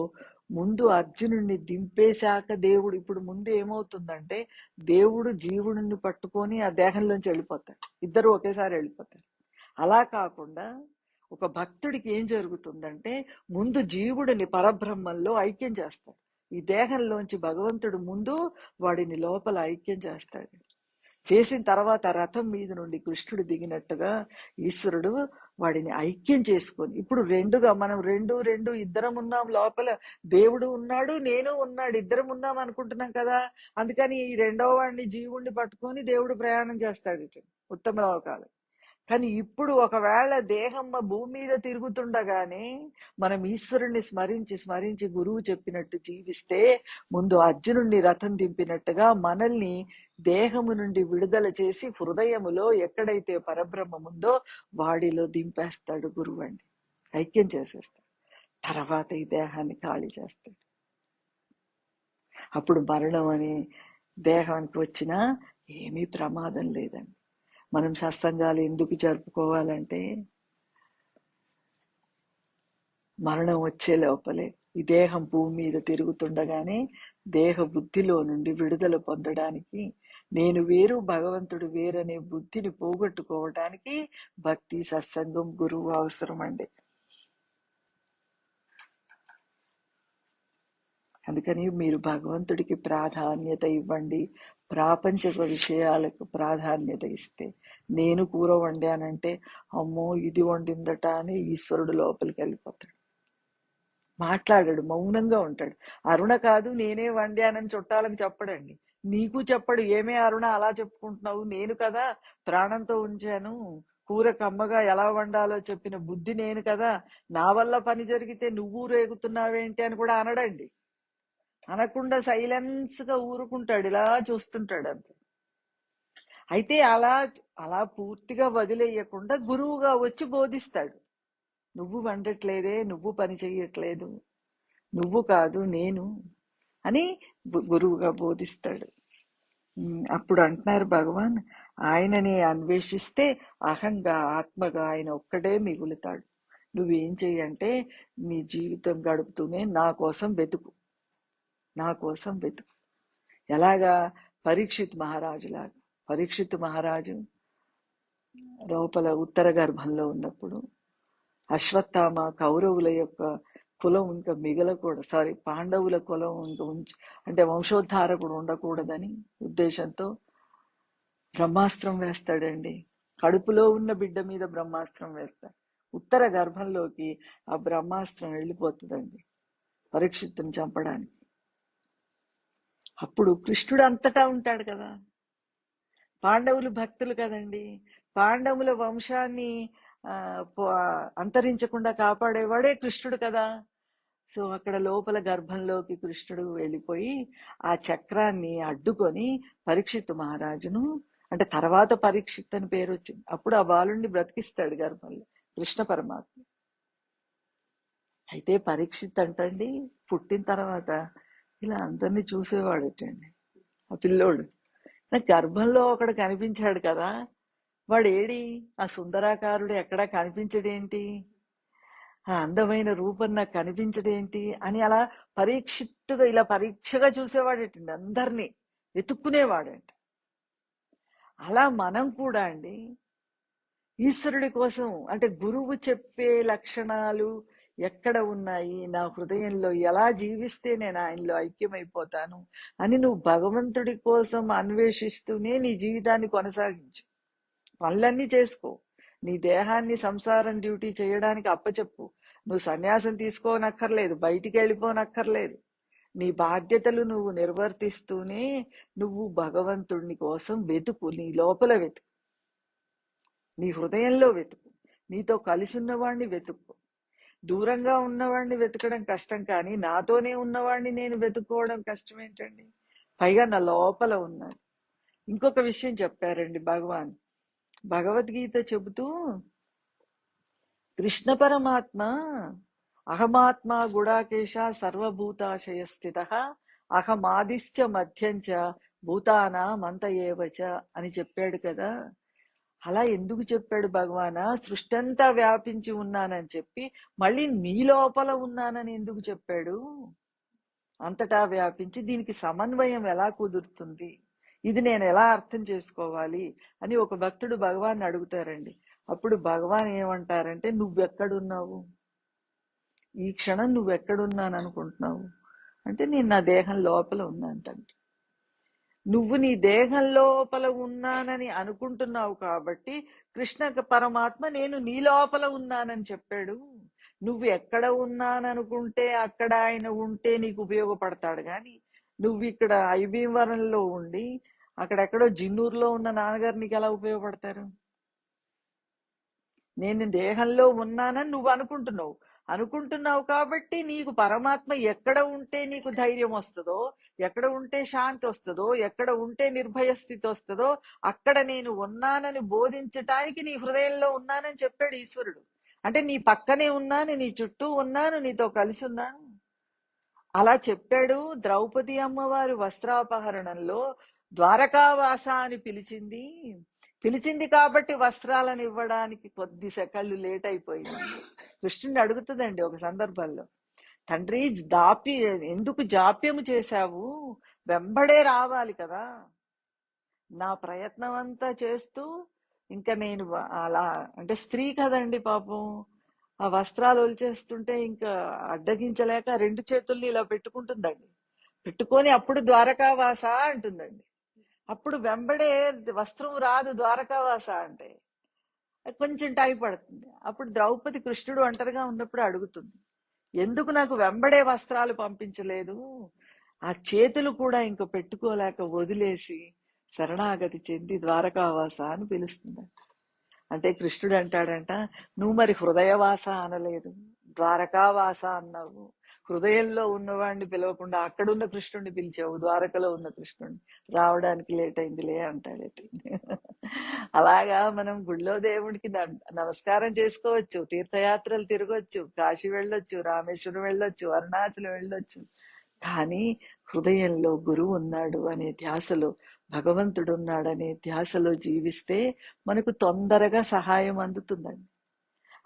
ముందు అర్జునుడిని దింపేశాక దేవుడు, ఇప్పుడు ముందు ఏమవుతుందంటే దేవుడు జీవుడిని పట్టుకొని ఆ దేహంలోంచి వెళ్ళిపోతాడు, ఇద్దరు ఒకేసారి వెళ్ళిపోతారు. అలా కాకుండా ఒక భక్తుడికి ఏం జరుగుతుందంటే ముందు జీవుడిని పరబ్రహ్మంలో ఐక్యం చేస్తాడు. ఈ దేహంలోంచి భగవంతుడు ముందు వాడిని లోపల ఐక్యం చేస్తాడు. చేసిన తర్వాత రథం మీద నుండి కృష్ణుడు దిగినట్టుగా ఈశ్వరుడు వాడిని ఐక్యం చేసుకొని, ఇప్పుడు మనం రెండు ఇద్దరం ఉన్నాం లోపల, దేవుడు ఉన్నాడు, నేను ఉన్నాడు, ఇద్దరం ఉన్నాం అనుకుంటున్నాం కదా. అందుకని ఈ రెండవ వాడిని జీవుణ్ణి పట్టుకొని దేవుడు ప్రయాణం చేస్తాడు ఇటు ఉత్తమ లోకాలు. కానీ ఇప్పుడు ఒకవేళ దేహం భూమి మీద తిరుగుతుండగానే మనం ఈశ్వరుణ్ణి స్మరించి స్మరించి గురువు చెప్పినట్టు జీవిస్తే, ముందు అర్జునుడిని రథం దింపినట్టుగా మనల్ని దేహము నుండి విడుదల చేసి హృదయములో ఎక్కడైతే పరబ్రహ్మం ఉందో వాడిలో దింపేస్తాడు గురువు అండి, ఐక్యం చేసేస్తాడు. తర్వాత ఈ దేహాన్ని ఖాళీ చేస్తాడు. అప్పుడు మరణం అనే దేహానికి వచ్చినా ఏమీ ప్రమాదం లేదండి. మనం సత్సంగాలు ఎందుకు జరుపుకోవాలంటే, మరణం వచ్చే లోపలే ఈ దేహం భూమి మీద తిరుగుతుండగానే దేహ బుద్ధిలో నుండి విడుదల పొందడానికి, నేను వేరు భగవంతుడు వేరనే బుద్ధిని పోగొట్టుకోవడానికి భక్తి, సత్సంగం, గురువు అవసరం అండి. అందుకని మీరు భగవంతుడికి ప్రాధాన్యత ఇవ్వండి. ప్రాపంచిక విషయాలకు ప్రాధాన్యత ఇస్తే, నేను కూర వండానంటే అమ్మో ఇది వండిందట అని ఈశ్వరుడు లోపలికి వెళ్ళిపోతాడు. మాట్లాడాడు, మౌనంగా ఉంటాడు. అరుణ కాదు నేనే వండానని చుట్టాలని చెప్పడండి, నీకు చెప్పడు. ఏమే అరుణ అలా చెప్పుకుంటున్నావు, నేను కదా ప్రాణంతో ఉంచాను, కూర కమ్మగా ఎలా వండాలో చెప్పిన బుద్ధి నేను కదా, నా వల్ల పని జరిగితే నువ్వు రేగుతున్నావేంటి అని కూడా అనడండి. అనకుండా సైలెన్స్ గా ఊరుకుంటాడు, ఇలా చూస్తుంటాడు అంతే. అయితే అలా అలా పూర్తిగా వదిలేయకుండా గురువుగా వచ్చి బోధిస్తాడు. నువ్వు వండట్లేదే, నువ్వు పని చెయ్యట్లేదు, నువ్వు కాదు నేను అని గురువుగా బోధిస్తాడు. అప్పుడు అంటున్నారు భగవాన్, ఆయనని అన్వేషిస్తే అహంగా ఆత్మగా ఆయన ఒక్కడే మిగులుతాడు. నువ్వేం చెయ్యంటే నీ జీవితం గడుపుతూనే నా కోసం వెతుకు, నా కోసం వెతుకు. ఎలాగా? పరీక్షిత్ మహారాజులాగా. పరీక్షిత్ మహారాజు లోపల ఉత్తర గర్భంలో ఉన్నప్పుడు అశ్వత్థామ కౌరవుల యొక్క కులం ఇంకా మిగలకూడదు, పాండవుల కులం ఇంకా అంటే వంశోద్ధారకుడు ఉండకూడదని ఉద్దేశంతో బ్రహ్మాస్త్రం వేస్తాడండి. కడుపులో ఉన్న బిడ్డ మీద బ్రహ్మాస్త్రం వేస్తాడు. ఉత్తర గర్భంలోకి ఆ బ్రహ్మాస్త్రం వెళ్ళిపోతుందండి పరీక్షిత్తుని చంపడానికి. అప్పుడు కృష్ణుడు అంతటా ఉంటాడు కదా. పాండవులు భక్తులు కదండి, పాండవుల వంశాన్ని అంతరించకుండా కాపాడేవాడే కృష్ణుడు కదా. సో అక్కడ లోపల గర్భంలోకి కృష్ణుడు వెళ్ళిపోయి ఆ చక్రాన్ని అడ్డుకొని పరీక్షిత్ మహారాజును, అంటే తర్వాత పరీక్షిత్ అని పేరు వచ్చింది, అప్పుడు ఆ బాలుడిని బ్రతికిస్తాడు గర్భంలో కృష్ణ పరమాత్మ. అయితే పరీక్షిత్ అంటండి పుట్టిన తర్వాత ఇలా అందరినీ చూసేవాడటండి ఆ పిల్లోడు. నాకు గర్భంలో ఒకడు కనిపించాడు కదా, వాడు ఏడి, ఆ సుందరాకారుడు ఎక్కడా కనిపించడేంటి, ఆ అందమైన రూపం నాకు కనిపించడేంటి అని అలా పరీక్షిత్తుగా ఇలా పరీక్షగా చూసేవాడటండి, అందరినీ వెతుక్కునేవాడంట. అలా మనం కూడా అండి ఈశ్వరుడి కోసం, అంటే గురువు చెప్పే లక్షణాలు ఎక్కడ ఉన్నాయి, నా హృదయంలో ఎలా జీవిస్తే నేను ఆయనలో ఐక్యమైపోతాను అని నువ్వు భగవంతుడి కోసం అన్వేషిస్తూనే నీ జీవితాన్ని కొనసాగించు. పనులన్నీ చేసుకో, నీ దేహాన్ని సంసారం డ్యూటీ చేయడానికి అప్పచెప్పు. నువ్వు సన్యాసం తీసుకోనక్కర్లేదు, బయటికి వెళ్ళిపోనక్కర్లేదు. నీ బాధ్యతలు నువ్వు నిర్వర్తిస్తూనే నువ్వు భగవంతుడిని కోసం వెతుకు, నీ లోపల వెతుకు, నీ హృదయంలో వెతుకు, నీతో కలిసి ఉన్నవాడిని వెతుక్కో. దూరంగా ఉన్నవాడిని వెతకడం కష్టం, కానీ నాతోనే ఉన్నవాడిని నేను వెతుక్కోవడం కష్టం ఏంటండి, పైగా నా లోపల ఉన్నాడు. ఇంకొక విషయం చెప్పారండి భగవాన్ భగవద్గీత చెబుతూ, కృష్ణ పరమాత్మ అహమాత్మా గుడాకేశ సర్వభూతాశయ స్థిత అహమాదిశ్చ మధ్యంచ భూతానామంత ఏవచ అని చెప్పాడు కదా. అలా ఎందుకు చెప్పాడు భగవాన? సృష్టి అంతా వ్యాపించి ఉన్నానని చెప్పి మళ్ళీ నీ లోపల ఉన్నానని ఎందుకు చెప్పాడు? అంతటా వ్యాపించి దీనికి సమన్వయం ఎలా కుదురుతుంది, ఇది నేను ఎలా అర్థం చేసుకోవాలి అని ఒక భక్తుడు భగవాన్ అడుగుతారండి. అప్పుడు భగవాన్ ఏమంటారంటే, నువ్వెక్కడున్నావు, ఈ క్షణం నువ్వెక్కడున్నాను అనుకుంటున్నావు అంటే, నేను నా దేహం లోపల ఉన్నాను తండ్రి. నువ్వు నీ దేహం లోపల ఉన్నానని అనుకుంటున్నావు కాబట్టి కృష్ణ పరమాత్మ నేను నీ లోపల ఉన్నానని చెప్పాడు. నువ్వు ఎక్కడ ఉన్నాననుకుంటే అక్కడ ఆయన ఉంటే నీకు ఉపయోగపడతాడు. కానీ నువ్వు ఇక్కడ ఐబీవరంలో ఉండి అక్కడెక్కడో జిన్నూరులో ఉన్న నాన్నగారు నీకు ఎలా ఉపయోగపడతారు? నేను దేహంలో ఉన్నానని నువ్వు అనుకుంటున్నావు కాబట్టి నీకు పరమాత్మ ఎక్కడ ఉంటే నీకు ధైర్యం వస్తుందో, ఎక్కడ ఉంటే శాంతి వస్తుందో, ఎక్కడ ఉంటే నిర్భయ స్థితి వస్తుందో అక్కడ నేను ఉన్నానని బోధించటానికి నీ హృదయంలో ఉన్నానని చెప్పాడు ఈశ్వరుడు. అంటే నీ పక్కనే ఉన్నాను, నీ చుట్టూ ఉన్నాను, నీతో కలిసి ఉన్నాను అలా చెప్పాడు. ద్రౌపది అమ్మవారు వస్త్రాపహరణంలో ద్వారకావాస అని పిలిచింది కాబట్టి వస్త్రాలను ఇవ్వడానికి కొద్ది సెకళ్ళు లేట్ అయిపోయింది. కృష్ణుని అడుగుతుందండి ఒక సందర్భంలో, తండ్రి ఎందుకు జాప్యము చేశావు, వెంబడే రావాలి కదా. నా ప్రయత్నం అంతా చేస్తూ ఇంకా నేను అలా అంటే స్త్రీ కదండి పాపం, ఆ వస్త్రాలు ఒలిచేస్తుంటే ఇంకా అడ్డగించలేక రెండు చేతుల్ని ఇలా పెట్టుకుంటుందండి. పెట్టుకొని అప్పుడు ద్వారకావాస అంటుందండి. అప్పుడు వెంబడే వస్త్రం రాదు ద్వారకావాస అంటే, కొంచెం టైం పడుతుంది. అప్పుడు ద్రౌపది కృష్ణుడు ఒంటరిగా ఉన్నప్పుడు అడుగుతుంది, ఎందుకు నాకు వెంబడే వస్త్రాలు పంపించలేదు? ఆ చేతులు కూడా ఇంక పెట్టుకోలేక వదిలేసి శరణాగతి చెంది ద్వారకావాస అని పిలుస్తుంది. అంటే కృష్ణుడు అంటాడంట, నువ్వు మరి హృదయవాస అనలేదు, ద్వారకావాస అన్నావు. హృదయంలో ఉన్నవాడిని పిలవకుండా అక్కడున్న కృష్ణుడిని పిలిచావు, ద్వారకలో ఉన్న కృష్ణుడిని. రావడానికి లేట్ అయిందిలే అంటాడేటి. అలాగా మనం గుళ్ళో దేవుడికి నమస్కారం చేసుకోవచ్చు, తీర్థయాత్రలు తిరగొచ్చు, కాశీ వెళ్ళొచ్చు, రామేశ్వరం వెళ్ళొచ్చు, అరుణాచలం వెళ్ళొచ్చు. కానీ హృదయంలో గురువు ఉన్నాడు అనే ధ్యాసలో, భగవంతుడు ఉన్నాడనే ధ్యాసలో జీవిస్తే మనకు తొందరగా సహాయం అందుతుందండి.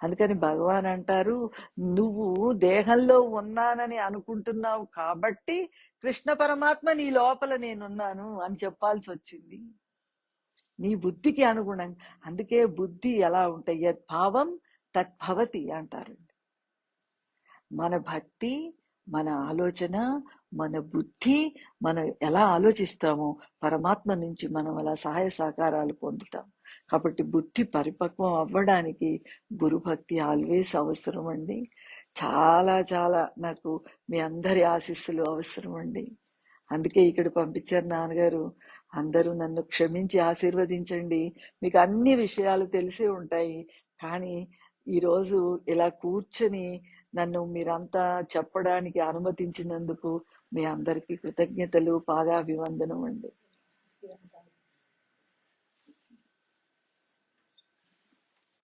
అందుకని భగవాన్ అంటారు, నువ్వు దేహంలో ఉన్నానని అనుకుంటున్నావు కాబట్టి కృష్ణ పరమాత్మ నీ లోపల నేనున్నాను అని చెప్పాల్సి వచ్చింది, నీ బుద్ధికి అనుగుణంగా. అందుకే బుద్ధి ఎలా ఉంటాయి, యద్భావం తద్భవతి అంటారు. మన భక్తి, మన ఆలోచన, మన బుద్ధి, మనం ఎలా ఆలోచిస్తామో పరమాత్మ నుంచి మనం అలా సహాయ సహకారాలు పొందుతాం. కాబట్టి బుద్ధి పరిపక్వం అవ్వడానికి గురుభక్తి ఆల్వేస్ అవసరం అండి. చాలా చాలా నాకు మీ అందరి ఆశీస్సులు అవసరం అండి. అందుకే ఇక్కడ పంపించారు నాన్నగారు. అందరూ నన్ను క్షమించి ఆశీర్వదించండి. మీకు అన్ని విషయాలు తెలిసే ఉంటాయి, కానీ ఈరోజు ఇలా కూర్చొని నన్ను మీరంతా చెప్పడానికి అనుమతించినందుకు మీ అందరికీ కృతజ్ఞతలు, పాదాభివందనం అండి.